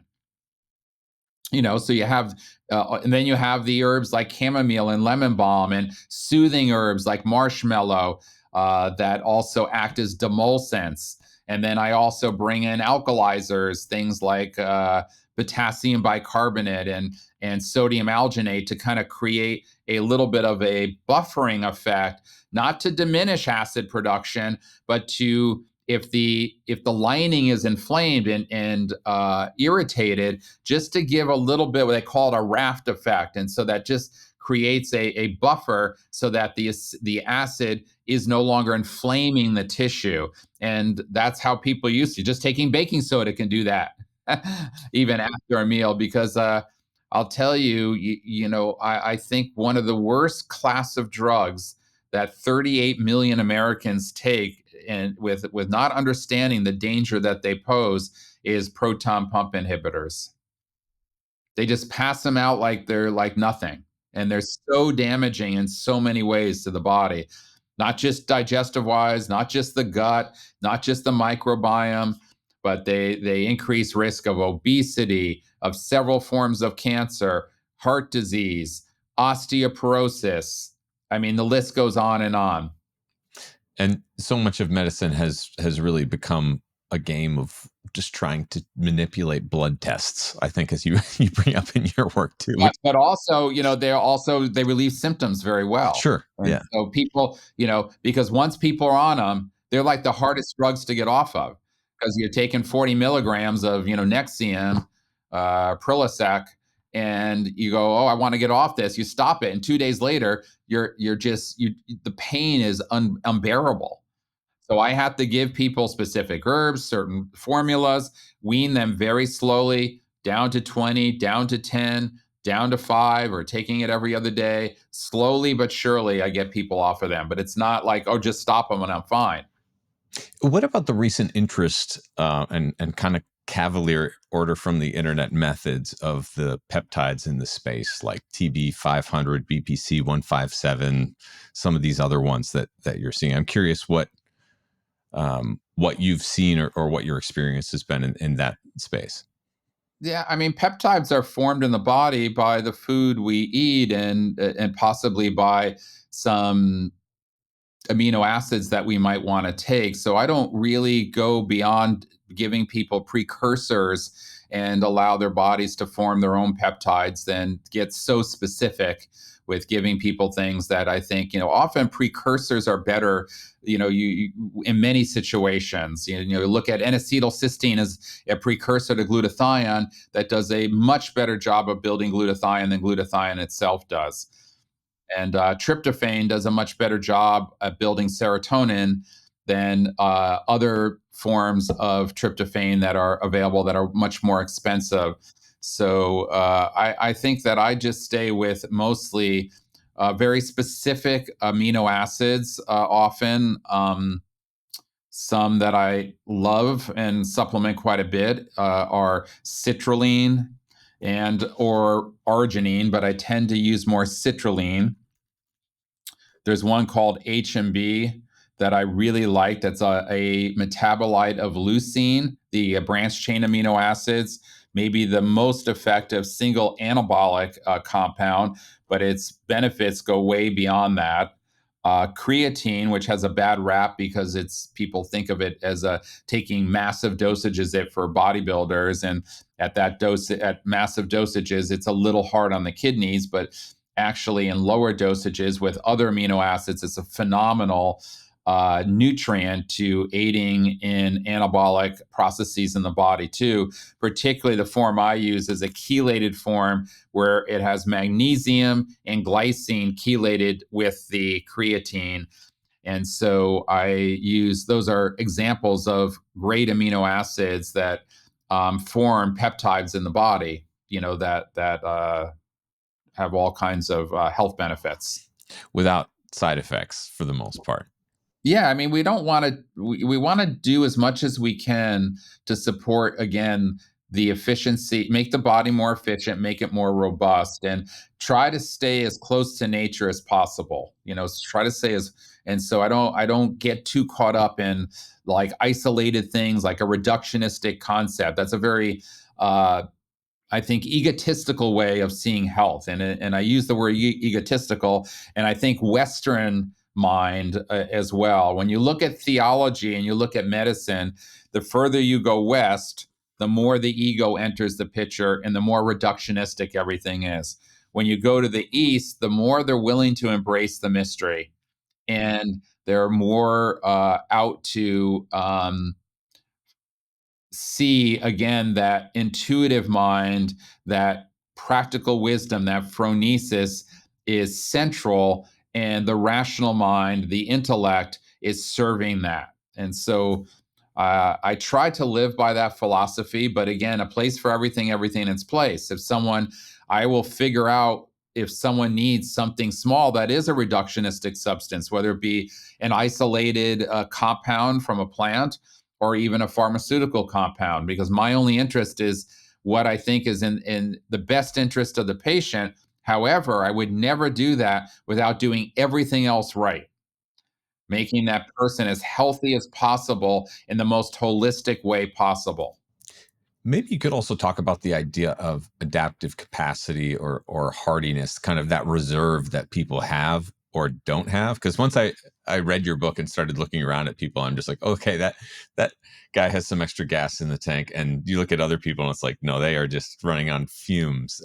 So you have, and then you have the herbs like chamomile and lemon balm and soothing herbs like marshmallow that also act as demulcents. And then I also bring in alkalizers, things like potassium bicarbonate and sodium alginate to kind of create a little bit of a buffering effect, not to diminish acid production, but to, if the lining is inflamed and irritated, just to give a little bit, what they call it a raft effect. And so that just creates a buffer so that the acid is no longer inflaming the tissue. And that's how people used to. Just taking baking soda can do that. even after a meal, because I'll tell you, I think one of the worst class of drugs that 38 million Americans take, and with not understanding the danger that they pose, is proton pump inhibitors. They just pass them out like they're like nothing. And they're so damaging in so many ways to the body, not just digestive wise, not just the gut, not just the microbiome, but they increase risk of obesity, of several forms of cancer, heart disease, osteoporosis. I mean, the list goes on and on. And so much of medicine has really become a game of just trying to manipulate blood tests, I think, as you you bring up in your work too, Yeah, which but also, they relieve symptoms very well. sure, And yeah. so people, because once people are on them, they're like the hardest drugs to get off of, because you're taking 40 milligrams of, Nexium, Prilosec, and you go, oh, I want to get off this. You stop it, and 2 days later, the pain is unbearable. So I have to give people specific herbs, certain formulas, wean them very slowly down to 20, down to 10, down to 5, or taking it every other day. Slowly but surely, I get people off of them. But it's not like, oh, just stop them and I'm fine. What about the recent interest and kind of cavalier order from the internet methods of the peptides in the space, like TB 500, BPC 157, some of these other ones that you're seeing? I'm curious what you've seen or what your experience has been in that space. Yeah, I mean, peptides are formed in the body by the food we eat, and possibly by some amino acids that we might want to take. So I don't really go beyond giving people precursors and allow their bodies to form their own peptides, then get so specific with giving people things that I think, often precursors are better, in many situations. Look at N-acetylcysteine as a precursor to glutathione that does a much better job of building glutathione than glutathione itself does. And tryptophan does a much better job at building serotonin than other forms of tryptophan that are available that are much more expensive. So I think that I just stay with mostly very specific amino acids, often. Some that I love and supplement quite a bit are citrulline and or arginine, but I tend to use more citrulline. There's one called HMB that I really like. That's a metabolite of leucine, the branched chain amino acids, maybe the most effective single anabolic compound, but its benefits go way beyond that. Creatine, which has a bad rap because people think of it as taking massive dosages it for bodybuilders, and at massive dosages, it's a little hard on the kidneys, but actually in lower dosages with other amino acids, it's a phenomenal nutrient to aiding in anabolic processes in the body too. Particularly the form I use is a chelated form where it has magnesium and glycine chelated with the creatine. And so those are examples of great amino acids that form peptides in the body, that have all kinds of health benefits. Without side effects for the most part. Yeah, I mean, we don't want to. We want to do as much as we can to support, again, the efficiency, make the body more efficient, make it more robust, and try to stay as close to nature as possible. Try to stay as. And so I don't get too caught up in like isolated things, like a reductionistic concept. That's a very I think, egotistical way of seeing health. And I use the word egotistical, and I think Western mind as well. When you look at theology and you look at medicine, the further you go west, the more the ego enters the picture and the more reductionistic everything is. When you go to the east, the more they're willing to embrace the mystery. And they're more out to see again that intuitive mind, that practical wisdom, that phronesis is central, and the rational mind, the intellect, is serving that. And so I try to live by that philosophy, but again, a place for everything, everything in its place. I will figure out if someone needs something small that is a reductionistic substance, whether it be an isolated compound from a plant or even a pharmaceutical compound, because my only interest is what I think is in the best interest of the patient. However, I would never do that without doing everything else right, making that person as healthy as possible in the most holistic way possible. Maybe you could also talk about the idea of adaptive capacity or hardiness, kind of that reserve that people have or don't have. Because once I read your book and started looking around at people, I'm just like, okay, that guy has some extra gas in the tank. And you look at other people and it's like, no, they are just running on fumes.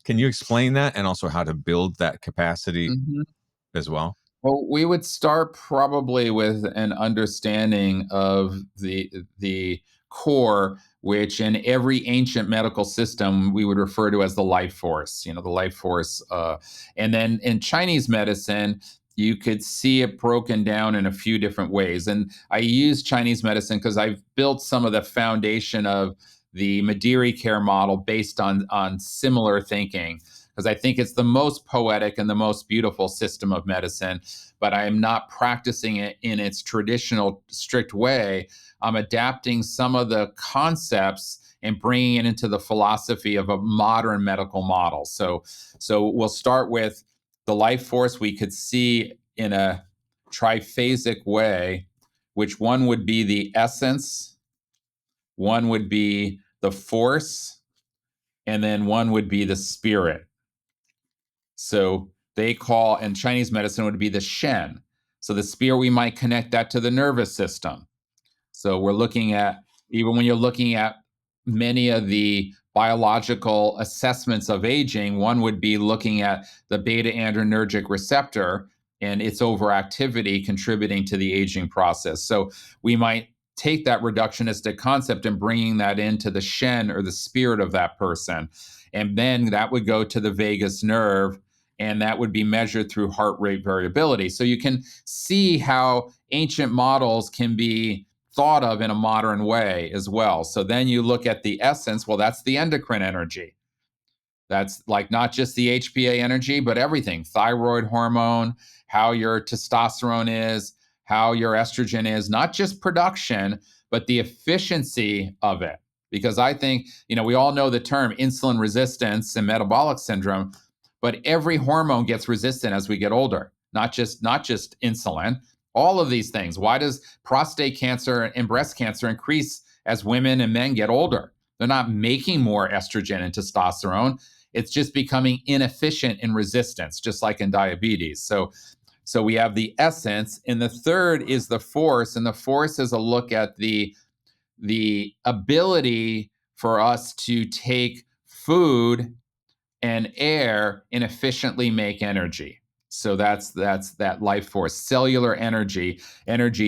Can you explain that and also how to build that capacity Mhm. as well? Well, we would start probably with an understanding of the core, which in every ancient medical system we would refer to as the life force. You know, the life force, and then in Chinese medicine, you could see it broken down in a few different ways. And I use Chinese medicine because I've built some of the foundation of the Madiri care model based on similar thinking, because I think it's the most poetic and the most beautiful system of medicine, but I am not practicing it in its traditional, strict way. I'm adapting some of the concepts and bringing it into the philosophy of a modern medical model. So we'll start with the life force we could see in a triphasic way, which one would be the essence, one would be the force, and then one would be the spirit. So they call, in Chinese medicine, would be the Shen. So the spirit, we might connect that to the nervous system. So we're looking at, even when you're looking at many of the biological assessments of aging, one would be looking at the beta adrenergic receptor and its overactivity contributing to the aging process. So we might take that reductionistic concept and bringing that into the Shen, or the spirit of that person. And then that would go to the vagus nerve, and that would be measured through heart rate variability. So you can see how ancient models can be thought of in a modern way as well. So then you look at the essence, well, that's the endocrine energy. That's like not just the HPA energy, but everything: thyroid hormone, how your testosterone is, how your estrogen is, not just production, but the efficiency of it. Because I think, we all know the term insulin resistance and metabolic syndrome, but every hormone gets resistant as we get older, not just insulin. All of these things. Why does prostate cancer and breast cancer increase as women and men get older? They're not making more estrogen and testosterone. It's just becoming inefficient in resistance, just like in diabetes. So we have the essence, and the third is the force, and the force is a look at the ability for us to take food and air and efficiently make energy. So that's that life force, cellular energy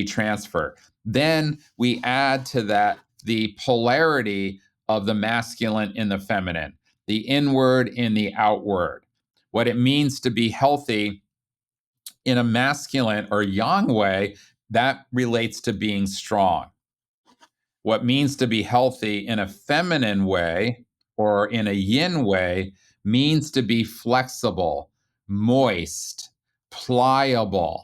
transfer. Then we add to that the polarity of the masculine and the feminine, the inward and the outward. What it means to be healthy in a masculine or yang way, that relates to being strong. What means to be healthy in a feminine way or in a yin way means to be flexible, moist, pliable.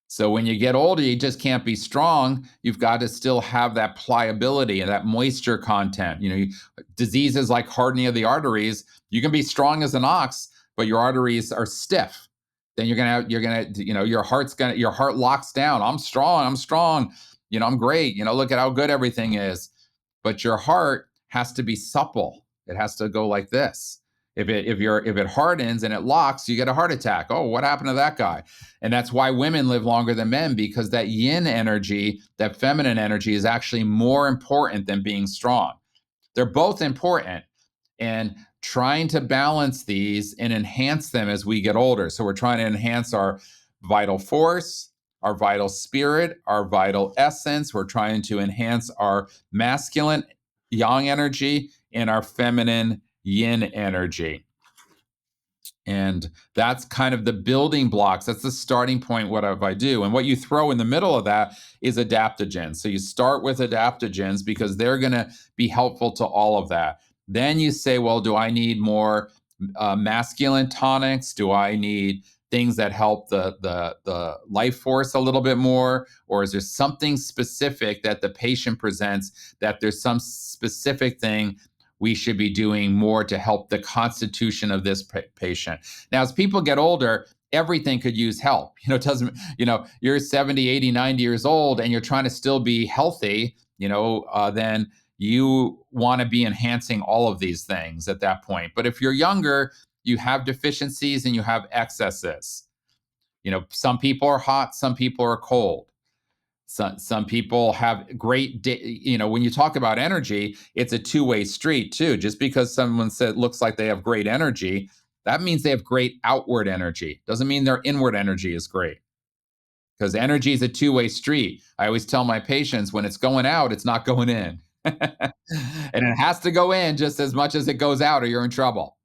So when you get older, you just can't be strong. You've got to still have that pliability and that moisture content. Diseases like hardening of the arteries, you can be strong as an ox, but your arteries are stiff. Then your heart locks down. I'm strong. I'm great. Look at how good everything is. But your heart has to be supple. It has to go like this. If it hardens and it locks, you get a heart attack. Oh, what happened to that guy? And that's why women live longer than men, because that yin energy, that feminine energy, is actually more important than being strong. They're both important, and trying to balance these and enhance them as we get older. So we're trying to enhance our vital force, our vital spirit, our vital essence. We're trying to enhance our masculine yang energy and our feminine yin energy. And that's kind of the building blocks. That's the starting point. What if I do? And what you throw in the middle of that is adaptogens. So you start with adaptogens because they're going to be helpful to all of that. Then you say, well, do I need more masculine tonics? Do I need things that help the life force a little bit more? Or is there something specific that the patient presents, that there's some specific thing we should be doing more to help the constitution of this patient? Now, as people get older, everything could use help. It doesn't, you're 70, 80, 90 years old and you're trying to still be healthy, then you want to be enhancing all of these things at that point. But if you're younger, you have deficiencies and you have excesses. Some people are hot, some people are cold. Some people have great, when you talk about energy, it's a two-way street too. Just because someone looks like they have great energy, that means they have great outward energy. Doesn't mean their inward energy is great, because energy is a two-way street. I always tell my patients, when it's going out, it's not going in. And it has to go in just as much as it goes out, or you're in trouble.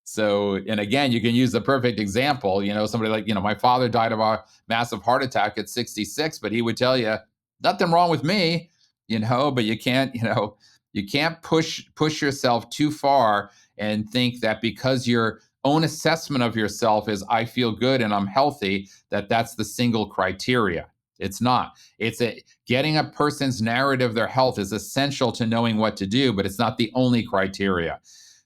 So, and again, you can use the perfect example. Somebody like, my father died of a massive heart attack at 66, but he would tell you, nothing wrong with me, but you can't push yourself too far and think that because your own assessment of yourself is, I feel good and I'm healthy, that's the single criteria. It's not. Getting a person's narrative of their health is essential to knowing what to do, but it's not the only criteria.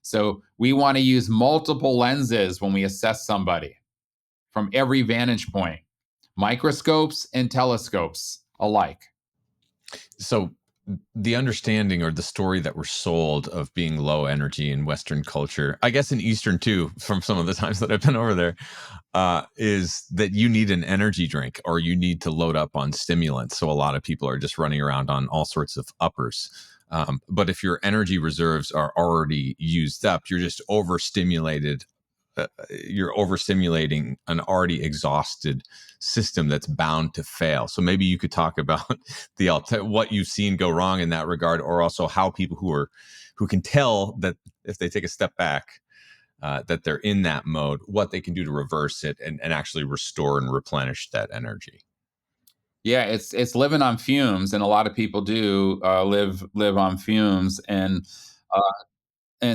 So we want to use multiple lenses when we assess somebody from every vantage point, microscopes and telescopes alike. So the understanding or the story that we're sold of being low energy in Western culture, I guess in Eastern too, from some of the times that I've been over there, is that you need an energy drink or you need to load up on stimulants. So a lot of people are just running around on all sorts of uppers. But if your energy reserves are already used up, you're just overstimulated. You're overstimulating an already exhausted system that's bound to fail. So maybe you could talk about what you've seen go wrong in that regard, or also how people who can tell that if they take a step back, that they're in that mode, what they can do to reverse it and actually restore and replenish that energy. Yeah, it's living on fumes, and a lot of people do live on fumes, and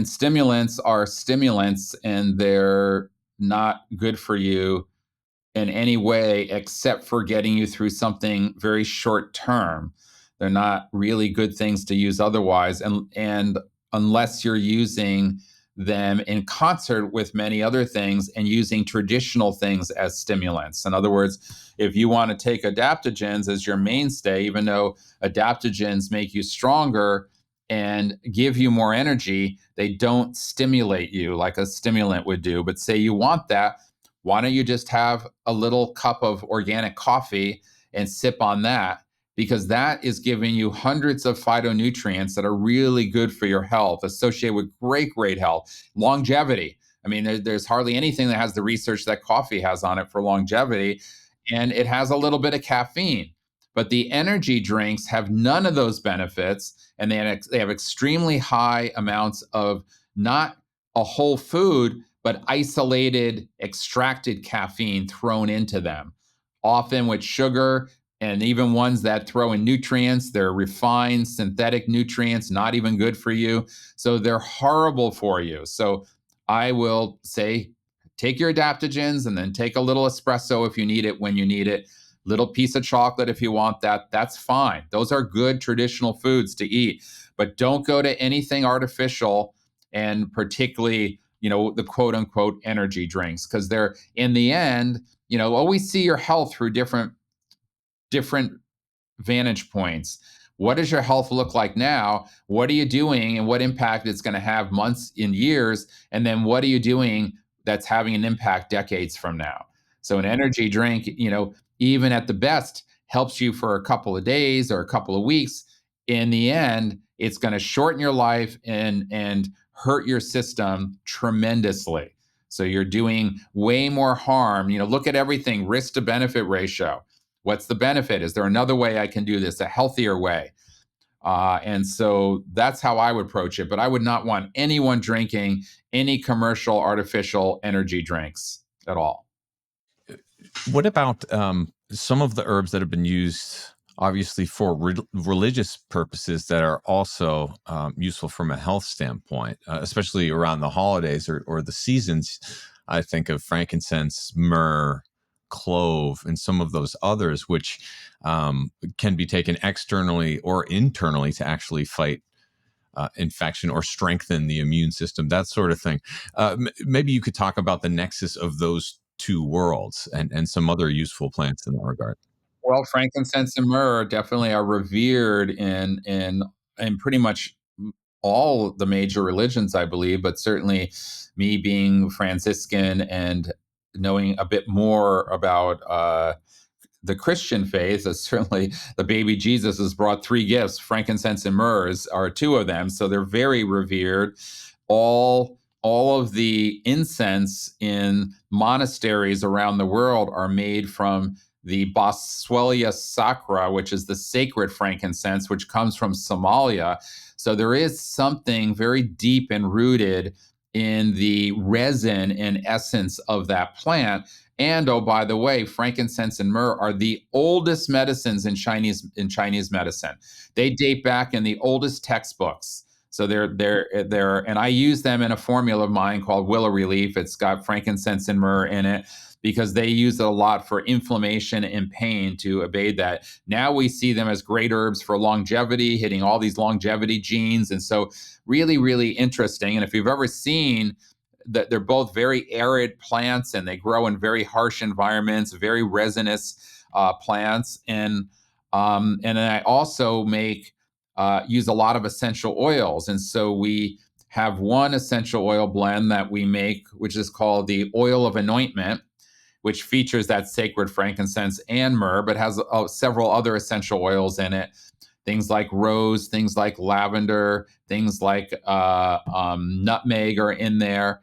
stimulants are stimulants, and they're not good for you in any way except for getting you through something very short term. They're not really good things to use otherwise, and unless you're using them in concert with many other things and using traditional things as stimulants. In other words, if you want to take adaptogens as your mainstay, even though adaptogens make you stronger and give you more energy, they don't stimulate you like a stimulant would do. But say you want that, why don't you just have a little cup of organic coffee and sip on that? Because that is giving you hundreds of phytonutrients that are really good for your health, associated with great health, longevity. I mean, there's hardly anything that has the research that coffee has on it for longevity, and it has a little bit of caffeine. But the energy drinks have none of those benefits, and they have extremely high amounts of not a whole food, but isolated, extracted caffeine thrown into them, often with sugar, and even ones that throw in nutrients. They're refined synthetic nutrients, not even good for you. So they're horrible for you. So I will say, take your adaptogens and then take a little espresso if you need it, when you need it. Little piece of chocolate if you want that. That's fine. Those are good traditional foods to eat. But don't go to anything artificial, and particularly the quote unquote energy drinks, because they're, in the end, always see your health through different vantage points. What does your health look like now? What are you doing, and what impact it's going to have months and years? And then what are you doing that's having an impact decades from now? So an energy drink, even at the best, helps you for a couple of days or a couple of weeks. In the end, it's going to shorten your life and hurt your system tremendously. So you're doing way more harm. Look at everything, risk to benefit ratio. What's the benefit? Is there another way I can do this, a healthier way? And so that's how I would approach it. But I would not want anyone drinking any commercial artificial energy drinks at all. What about some of the herbs that have been used, obviously, for religious purposes that are also useful from a health standpoint, especially around the holidays or the seasons? I think of frankincense, myrrh, clove, and some of those others, which can be taken externally or internally to actually fight infection or strengthen the immune system, that sort of thing. Maybe you could talk about the nexus of those two worlds and some other useful plants in that regard. Well, frankincense and myrrh definitely are revered in pretty much all the major religions, I believe. But certainly, me being Franciscan and knowing a bit more about the Christian faith, is certainly the baby Jesus has brought three gifts. Frankincense and myrrh are two of them, so they're very revered. All of the incense in monasteries around the world are made from the Boswellia sacra, which is the sacred frankincense, which comes from Somalia. So there is something very deep and rooted in the resin and essence of that plant. And oh, by the way, frankincense and myrrh are the oldest medicines in Chinese medicine. They date back in the oldest textbooks. So they're, and I use them in a formula of mine called Willow Relief. It's got frankincense and myrrh in it because they use it a lot for inflammation and pain to abate that. Now we see them as great herbs for longevity, hitting all these longevity genes. And so really, really interesting. And if you've ever seen that, they're both very arid plants and they grow in very harsh environments, very resinous plants. And then I also use a lot of essential oils. And so we have one essential oil blend that we make, which is called the oil of anointment, which features that sacred frankincense and myrrh, but has several other essential oils in it. Things like rose, things like lavender, things like nutmeg are in there.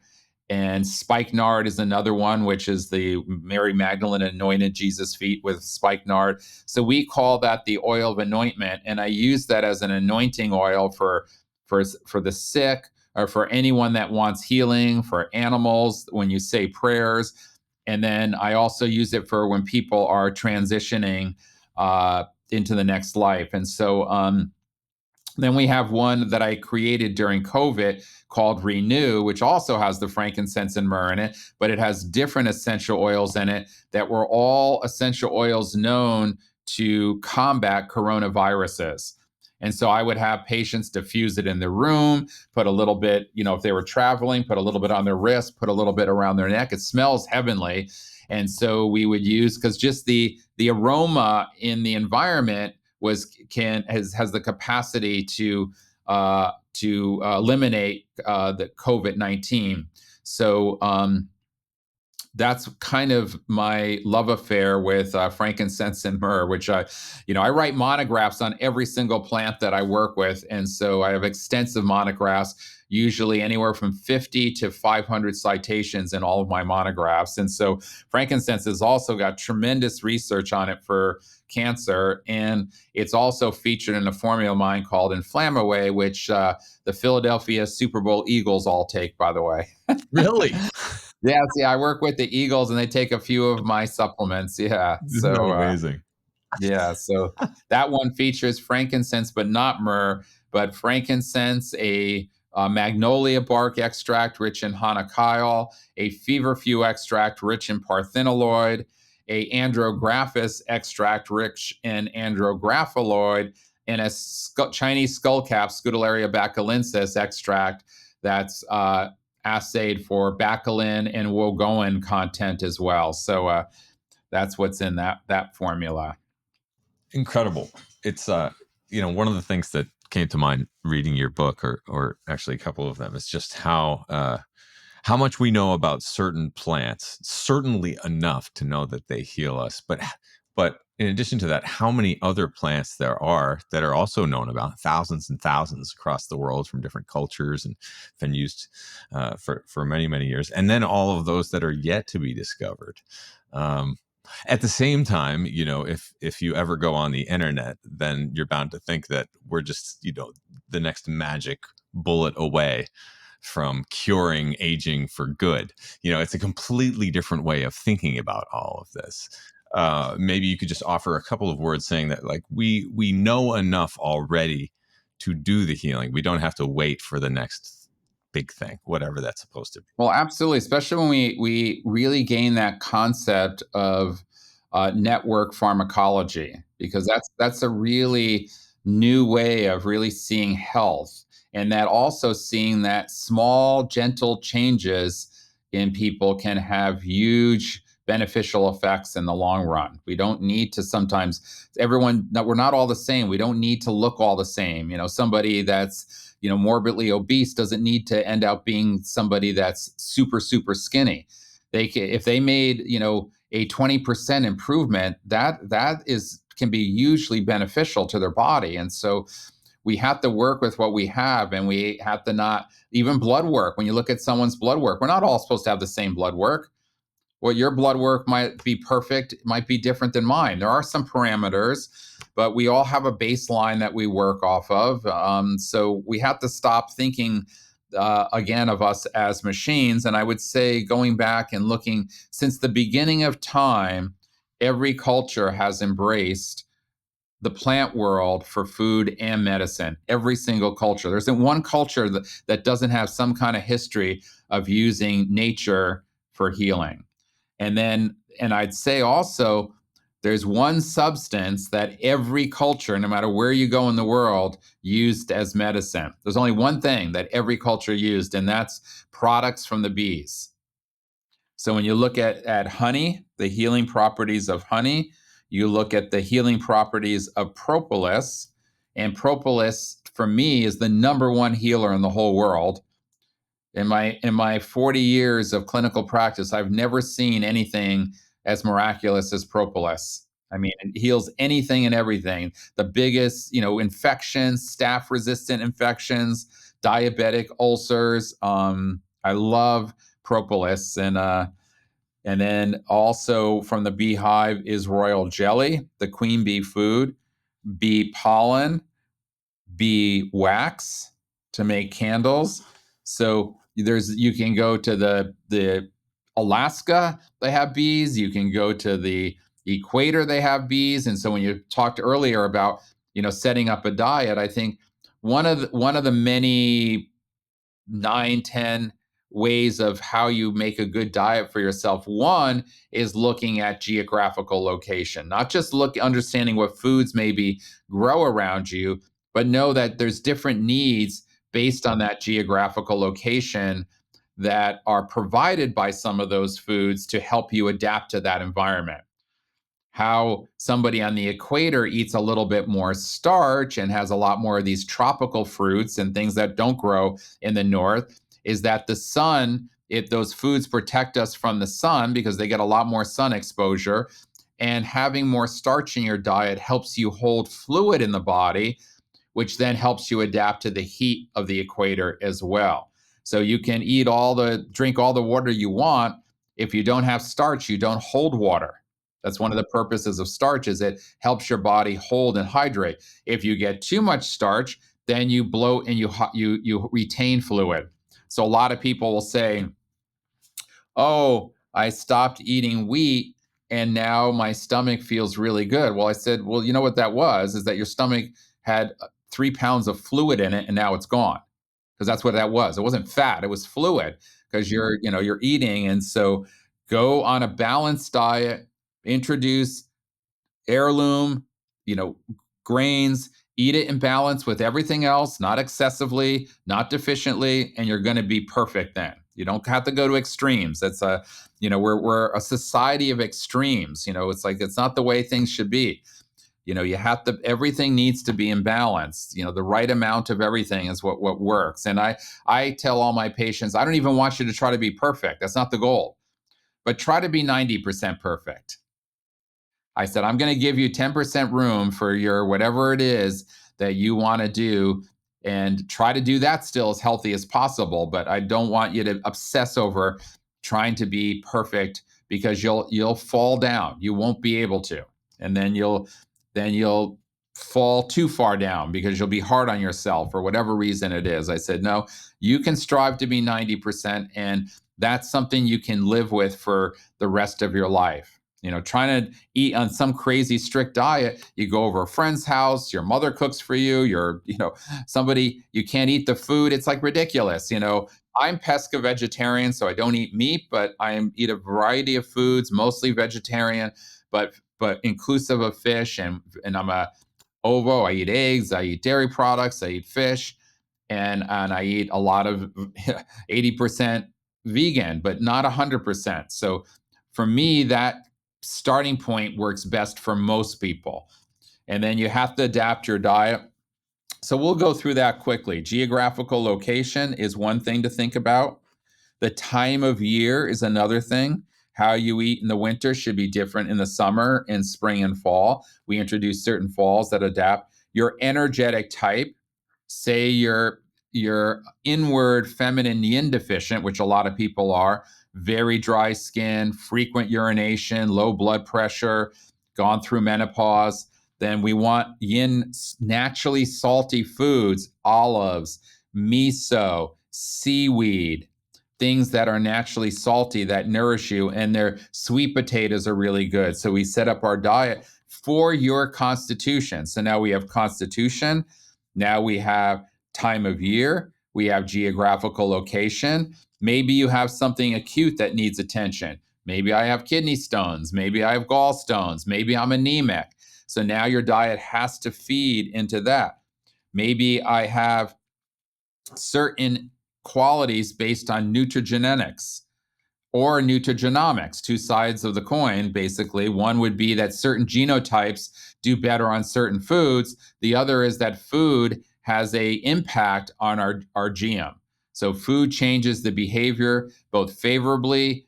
And spikenard is another one, which is the Mary Magdalene anointed Jesus' feet with spikenard. So we call that the oil of anointment. And I use that as an anointing oil for the sick or for anyone that wants healing, for animals when you say prayers. And then I also use it for when people are transitioning into the next life. And so then we have one that I created during COVID called Renew, which also has the frankincense and myrrh in it, but it has different essential oils in it that were all essential oils known to combat coronaviruses. And so I would have patients diffuse it in the room, put a little bit, if they were traveling, put a little bit on their wrist, put a little bit around their neck. It smells heavenly. And so we would use, because just the aroma in the environment has the capacity to eliminate the COVID-19. So that's kind of my love affair with frankincense and myrrh, which I write monographs on every single plant that I work with, and so I have extensive monographs, usually anywhere from 50 to 500 citations in all of my monographs. And so frankincense has also got tremendous research on it for cancer, and it's also featured in a formula of mine called Inflamaway, which the Philadelphia Super Bowl Eagles all take, by the way. Really? Yes, yeah, I work with the Eagles, and they take a few of my supplements. Yeah, Isn't that so amazing? so that one features frankincense, but not myrrh. But frankincense, a magnolia bark extract rich in hanukkah, a feverfew extract rich in parthenolloid, a andrographis extract rich in andrographiloid, and a Chinese skullcap Scutellaria bacillensis extract that's assayed for bacillin and wogoin content as well. So that's what's in that formula. Incredible. It's one of the things that came to mind reading your book, or actually a couple of them, is just how much we know about certain plants. Certainly enough to know that they heal us, but in addition to that, how many other plants there are that are also known about, thousands and thousands across the world from different cultures, and been used for many, many years, and then all of those that are yet to be discovered. At the same time, if you ever go on the internet, then you're bound to think that we're just, the next magic bullet away from curing aging for good. It's a completely different way of thinking about all of this. Maybe you could just offer a couple of words saying that, like, we know enough already to do the healing. We don't have to wait for the next big thing, whatever that's supposed to be. Well, absolutely, especially when we really gain that concept of network pharmacology, because that's a really new way of really seeing health, and that also seeing that small, gentle changes in people can have huge beneficial effects in the long run. We don't need to sometimes everyone that we're not all the same. We don't need to look all the same. Somebody that's morbidly obese doesn't need to end up being somebody that's super, super skinny. If they made, a 20% improvement, that can be hugely beneficial to their body. And so we have to work with what we have, and we have to not even blood work. When you look at someone's blood work, we're not all supposed to have the same blood work. Well, your blood work might be perfect, it might be different than mine. There are some parameters, but we all have a baseline that we work off of. So we have to stop thinking again of us as machines. And I would say, going back and looking since the beginning of time, every culture has embraced the plant world for food and medicine. Every single culture. There isn't one culture that doesn't have some kind of history of using nature for healing. And I'd say also, there's one substance that every culture, no matter where you go in the world, used as medicine. There's only one thing that every culture used, and that's products from the bees. So when you look at honey, the healing properties of honey, you look at the healing properties of propolis, and propolis for me is the number one healer in the whole world. In my 40 years of clinical practice, I've never seen anything as miraculous as propolis. I mean, it heals anything and everything. The biggest, infections, staph-resistant infections, diabetic ulcers. I love propolis, and then also from the beehive is royal jelly, the queen bee food, bee pollen, bee wax to make candles. So you can go to the Alaska, they have bees. You can go to the equator, they have bees. And so when you talked earlier about setting up a diet, I think one of the many 9, 10 ways of how you make a good diet for yourself. One is looking at geographical location, not just understanding what foods maybe grow around you, but know that there's different needs based on that geographical location that are provided by some of those foods to help you adapt to that environment. How somebody on the equator eats a little bit more starch and has a lot more of these tropical fruits and things that don't grow in the north is that the sun, those foods protect us from the sun because they get a lot more sun exposure. And having more starch in your diet helps you hold fluid in the body, which then helps you adapt to the heat of the equator as well. So you can drink all the water you want. If you don't have starch, you don't hold water. That's one of the purposes of starch, is it helps your body hold and hydrate. If you get too much starch, then you bloat and you retain fluid. So a lot of people will say, "Oh, I stopped eating wheat and now my stomach feels really good." Well, I said, "Well, you know what that was, is that your stomach had 3 pounds of fluid in it and now it's gone." Because that's what that was. It wasn't fat, it was fluid, because you're eating. And so go on a balanced diet, introduce heirloom, you know, grains, eat it in balance with everything else, not excessively, not deficiently, and you're going to be perfect then. You don't have to go to extremes. We're a society of extremes. It's like, it's not the way things should be. Everything needs to be in balance. The right amount of everything is what works. And I tell all my patients, I don't even want you to try to be perfect. That's not the goal, but try to be 90% perfect. I said, I'm going to give you 10% room for your whatever it is that you want to do, and try to do that still as healthy as possible. But I don't want you to obsess over trying to be perfect, because you'll fall down. You won't be able to. And then you'll fall too far down because you'll be hard on yourself for whatever reason it is. I said, no, you can strive to be 90%, and that's something you can live with for the rest of your life. Trying to eat on some crazy strict diet, you go over a friend's house, your mother cooks for you, somebody, you can't eat the food. It's like ridiculous. I'm pesca vegetarian, so I don't eat meat, but I eat a variety of foods, mostly vegetarian, but inclusive of fish, and I'm a ovo. I eat eggs, I eat dairy products, I eat fish, and I eat a lot of 80% vegan, but not 100%. So for me, that starting point works best for most people. And then you have to adapt your diet. So we'll go through that quickly. Geographical location is one thing to think about. The time of year is another thing. How you eat in the winter should be different in the summer, in spring and fall. We introduce certain falls that adapt. Your energetic type, say you're inward feminine yin deficient, which a lot of people are, very dry skin, frequent urination, low blood pressure, gone through menopause, then we want yin naturally salty foods, olives, miso, seaweed, things that are naturally salty that nourish you, and their sweet potatoes are really good. So we set up our diet for your constitution. So now we have constitution, now we have time of year, we have geographical location. Maybe you have something acute that needs attention. Maybe I have kidney stones, maybe I have gallstones, maybe I'm anemic. So now your diet has to feed into that. Maybe I have certain qualities based on nutrigenetics or nutrigenomics, two sides of the coin, basically. One would be that certain genotypes do better on certain foods. The other is that food has an impact on our GM. So food changes the behavior both favorably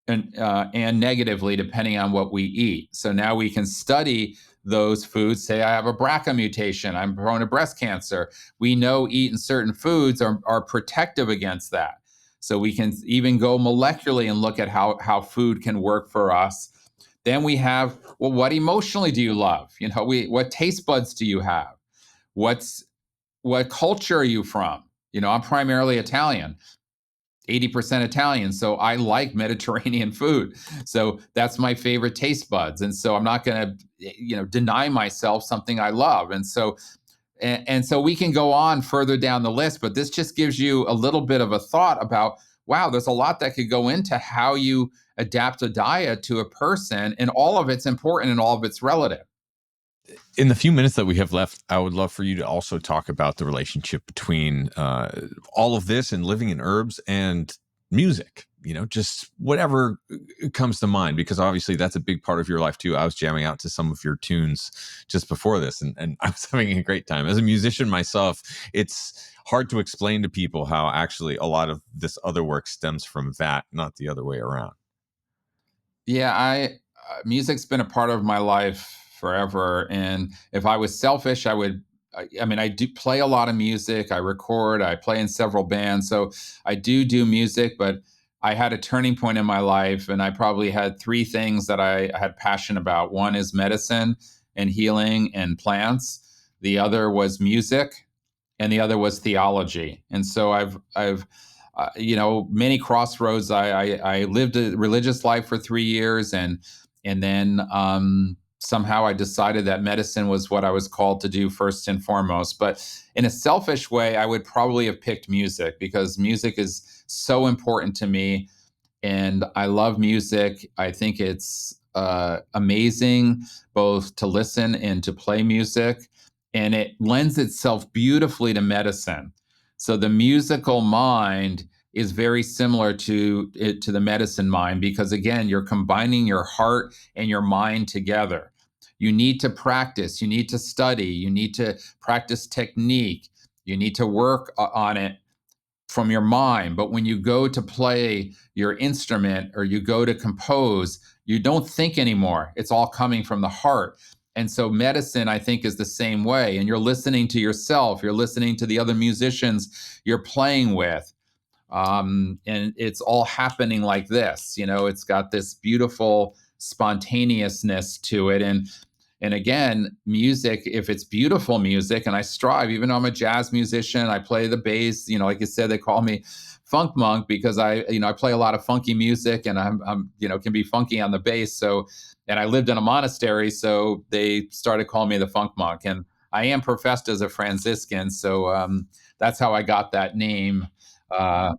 and negatively depending on what we eat. So now we can study those foods. Say I have a BRCA mutation, I'm prone to breast cancer. We know eating certain foods are protective against that. So we can even go molecularly and look at how food can work for us. Then we have, well, what emotionally do you love? What taste buds do you have? What culture are you from? I'm primarily Italian. 80% Italian. So I like Mediterranean food. So that's my favorite taste buds. And so I'm not going to, deny myself something I love. And so we can go on further down the list, but this just gives you a little bit of a thought about, wow, there's a lot that could go into how you adapt a diet to a person, and all of it's important and all of it's relative. In the few minutes that we have left, I would love for you to also talk about the relationship between all of this and living in herbs and music, just whatever comes to mind, because obviously that's a big part of your life too. I was jamming out to some of your tunes just before this, and I was having a great time. As a musician myself, it's hard to explain to people how actually a lot of this other work stems from that, not the other way around. Yeah, music's been a part of my life forever. And if I was selfish, I do play a lot of music. I record, I play in several bands. So I do music, but I had a turning point in my life, and I probably had three things that I had passion about. One is medicine and healing and plants. The other was music, and the other was theology. And so I've many crossroads. I lived a religious life for 3 years, and then somehow I decided that medicine was what I was called to do first and foremost. But in a selfish way, I would probably have picked music, because music is so important to me, and I love music. I think it's amazing both to listen and to play music, and it lends itself beautifully to medicine. So the musical mind is very similar to the medicine mind, because again, you're combining your heart and your mind together. You need to practice, you need to study, you need to practice technique, you need to work on it from your mind. But when you go to play your instrument or you go to compose, you don't think anymore. It's all coming from the heart. And so medicine, I think, is the same way. And you're listening to yourself, you're listening to the other musicians you're playing with. And it's all happening like this. It's got this beautiful spontaneousness to it. And again, music, if it's beautiful music, and I strive, even though I'm a jazz musician, I play the bass, like you said, they call me funk monk because I play a lot of funky music, and I'm can be funky on the bass. So, and I lived in a monastery, so they started calling me the funk monk. And I am professed as a Franciscan, so that's how I got that name. Uh,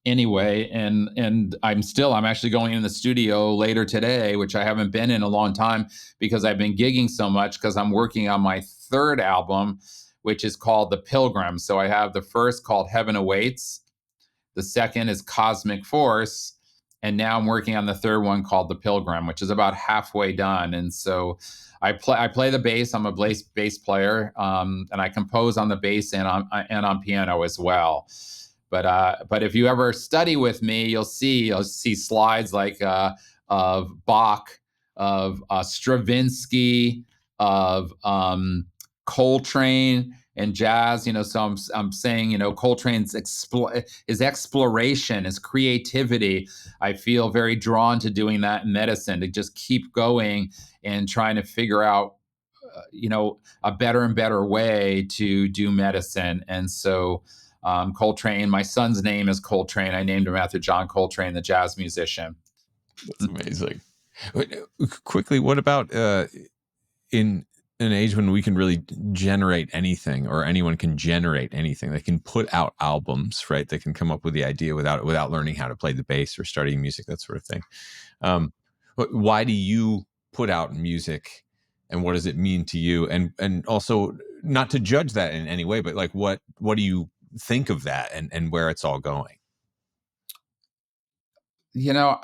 anyway, and I'm actually going in the studio later today, which I haven't been in a long time because I've been gigging so much, because I'm working on my third album, which is called The Pilgrim. So I have the first called Heaven Awaits, the second is Cosmic Force, and now I'm working on the third one called The Pilgrim, which is about halfway done. And so I play the bass. I'm a bass player, and I compose on the bass and on piano as well. But if you ever study with me, you'll see slides like of Bach, of Stravinsky, of Coltrane and jazz. So I'm saying, Coltrane's his exploration, his creativity. I feel very drawn to doing that in medicine, to just keep going and trying to figure out a better and better way to do medicine. And so Coltrane, my son's name is Coltrane. I named him after John Coltrane, the jazz musician. That's amazing. Quickly, what about in an age when we can really generate anything, or anyone can generate anything? They can put out albums, right? They can come up with the idea without learning how to play the bass or studying music, that sort of thing. Why do you put out music, and what does it mean to you? And also, not to judge that in any way, but like, what do you think of that, and where it's all going? You know,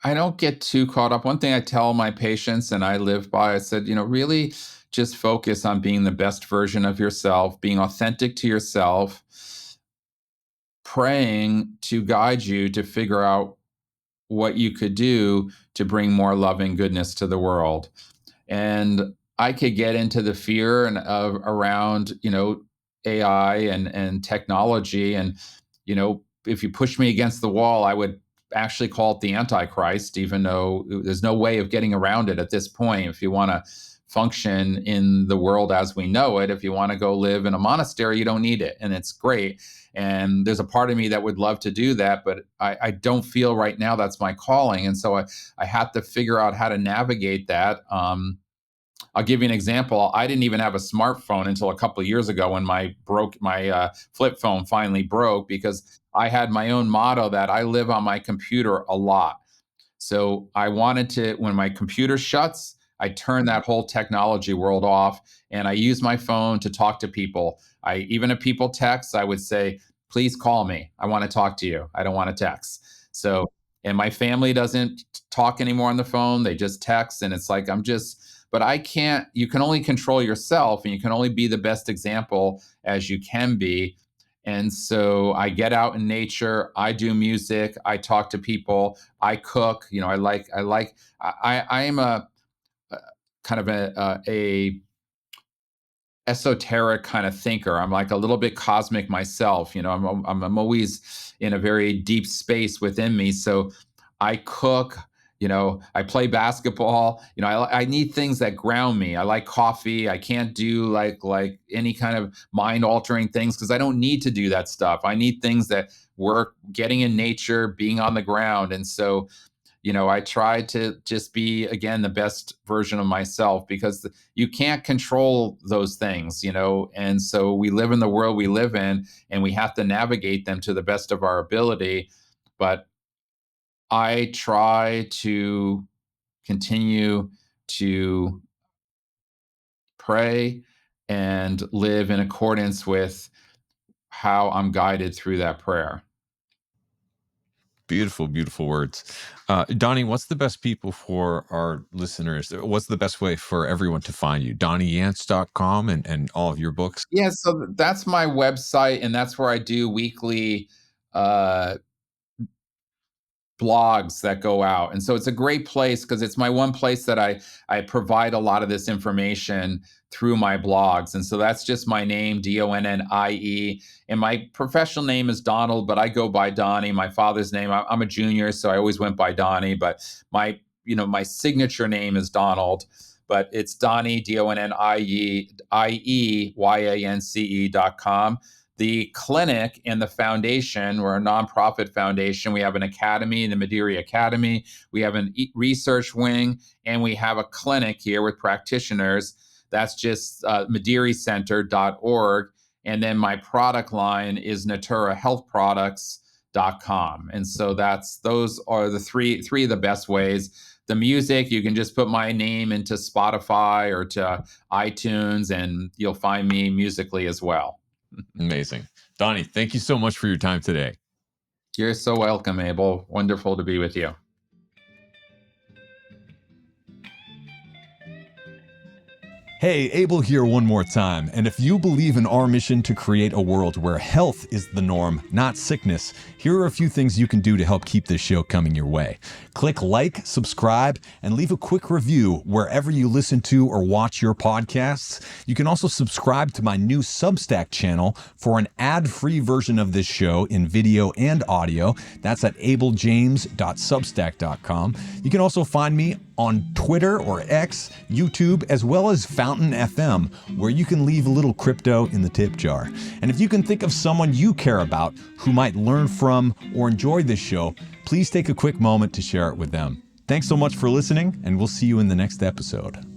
I don't get too caught up. One thing I tell my patients, and I live by, I said, really just focus on being the best version of yourself, being authentic to yourself, praying to guide you to figure out what you could do to bring more love and goodness to the world. And I could get into the fear and of around AI and technology, and if you push me against the wall, I would actually call it the Antichrist, even though there's no way of getting around it at this point. If you want to function in the world as we know it, if you want to go live in a monastery, you don't need it, and it's great. And there's a part of me that would love to do that, but I don't feel right now that's my calling. And so I have to figure out how to navigate that. I'll give you an example. I didn't even have a smartphone until a couple of years ago when my flip phone finally broke, because I had my own motto that I live on my computer a lot. So I wanted to, when my computer shuts, I turn that whole technology world off, and I use my phone to talk to people. Even if people text, I would say, please call me. I want to talk to you. I don't want to text. So, and my family doesn't talk anymore on the phone. They just text. And it's like, but I can't, you can only control yourself, and you can only be the best example as you can be. And so I get out in nature, I do music, I talk to people, I cook. I am a kind of a esoteric kind of thinker. I'm like a little bit cosmic myself. I'm always in a very deep space within me. So I cook. I play basketball. I need things that ground me. I like coffee. I can't do like any kind of mind altering things, because I don't need to do that stuff. I need things that work, getting in nature, being on the ground. And so I try to just be, again, the best version of myself, because you can't control those things, and so we live in the world we live in, and we have to navigate them to the best of our ability. But I try to continue to pray and live in accordance with how I'm guided through that prayer. Beautiful, beautiful words. Donnie, what's the best people for our listeners? What's the best way for everyone to find you? DonnieYance.com and all of your books? Yeah, so that's my website, and that's where I do weekly uh blogs that go out. And so it's a great place because it's my one place that I provide a lot of this information through my blogs. And so that's just my name, Donnie. And my professional name is Donald, but I go by Donnie. My father's name, I'm a junior, so I always went by Donnie, but my signature name is Donald, but it's Donnie, DonnieYance.com. The clinic and the foundation, we're a nonprofit foundation. We have an academy, the Mediri Academy. We have an research wing, and we have a clinic here with practitioners. That's just mediriCenter.org. And then my product line is naturahealthproducts.com. And so those are the three of the best ways. The music, you can just put my name into Spotify or to iTunes, and you'll find me musically as well. Amazing. Donnie, thank you so much for your time today. You're so welcome, Abel. Wonderful to be with you. Hey, Abel here one more time. And if you believe in our mission to create a world where health is the norm, not sickness, here are a few things you can do to help keep this show coming your way. Click like, subscribe, and leave a quick review wherever you listen to or watch your podcasts. You can also subscribe to my new Substack channel for an ad-free version of this show in video and audio. That's at abeljames.substack.com. You can also find me on Twitter or X, YouTube, as well as Fountain FM, where you can leave a little crypto in the tip jar. And if you can think of someone you care about who might learn from or enjoy this show, please take a quick moment to share it with them. Thanks so much for listening, and we'll see you in the next episode.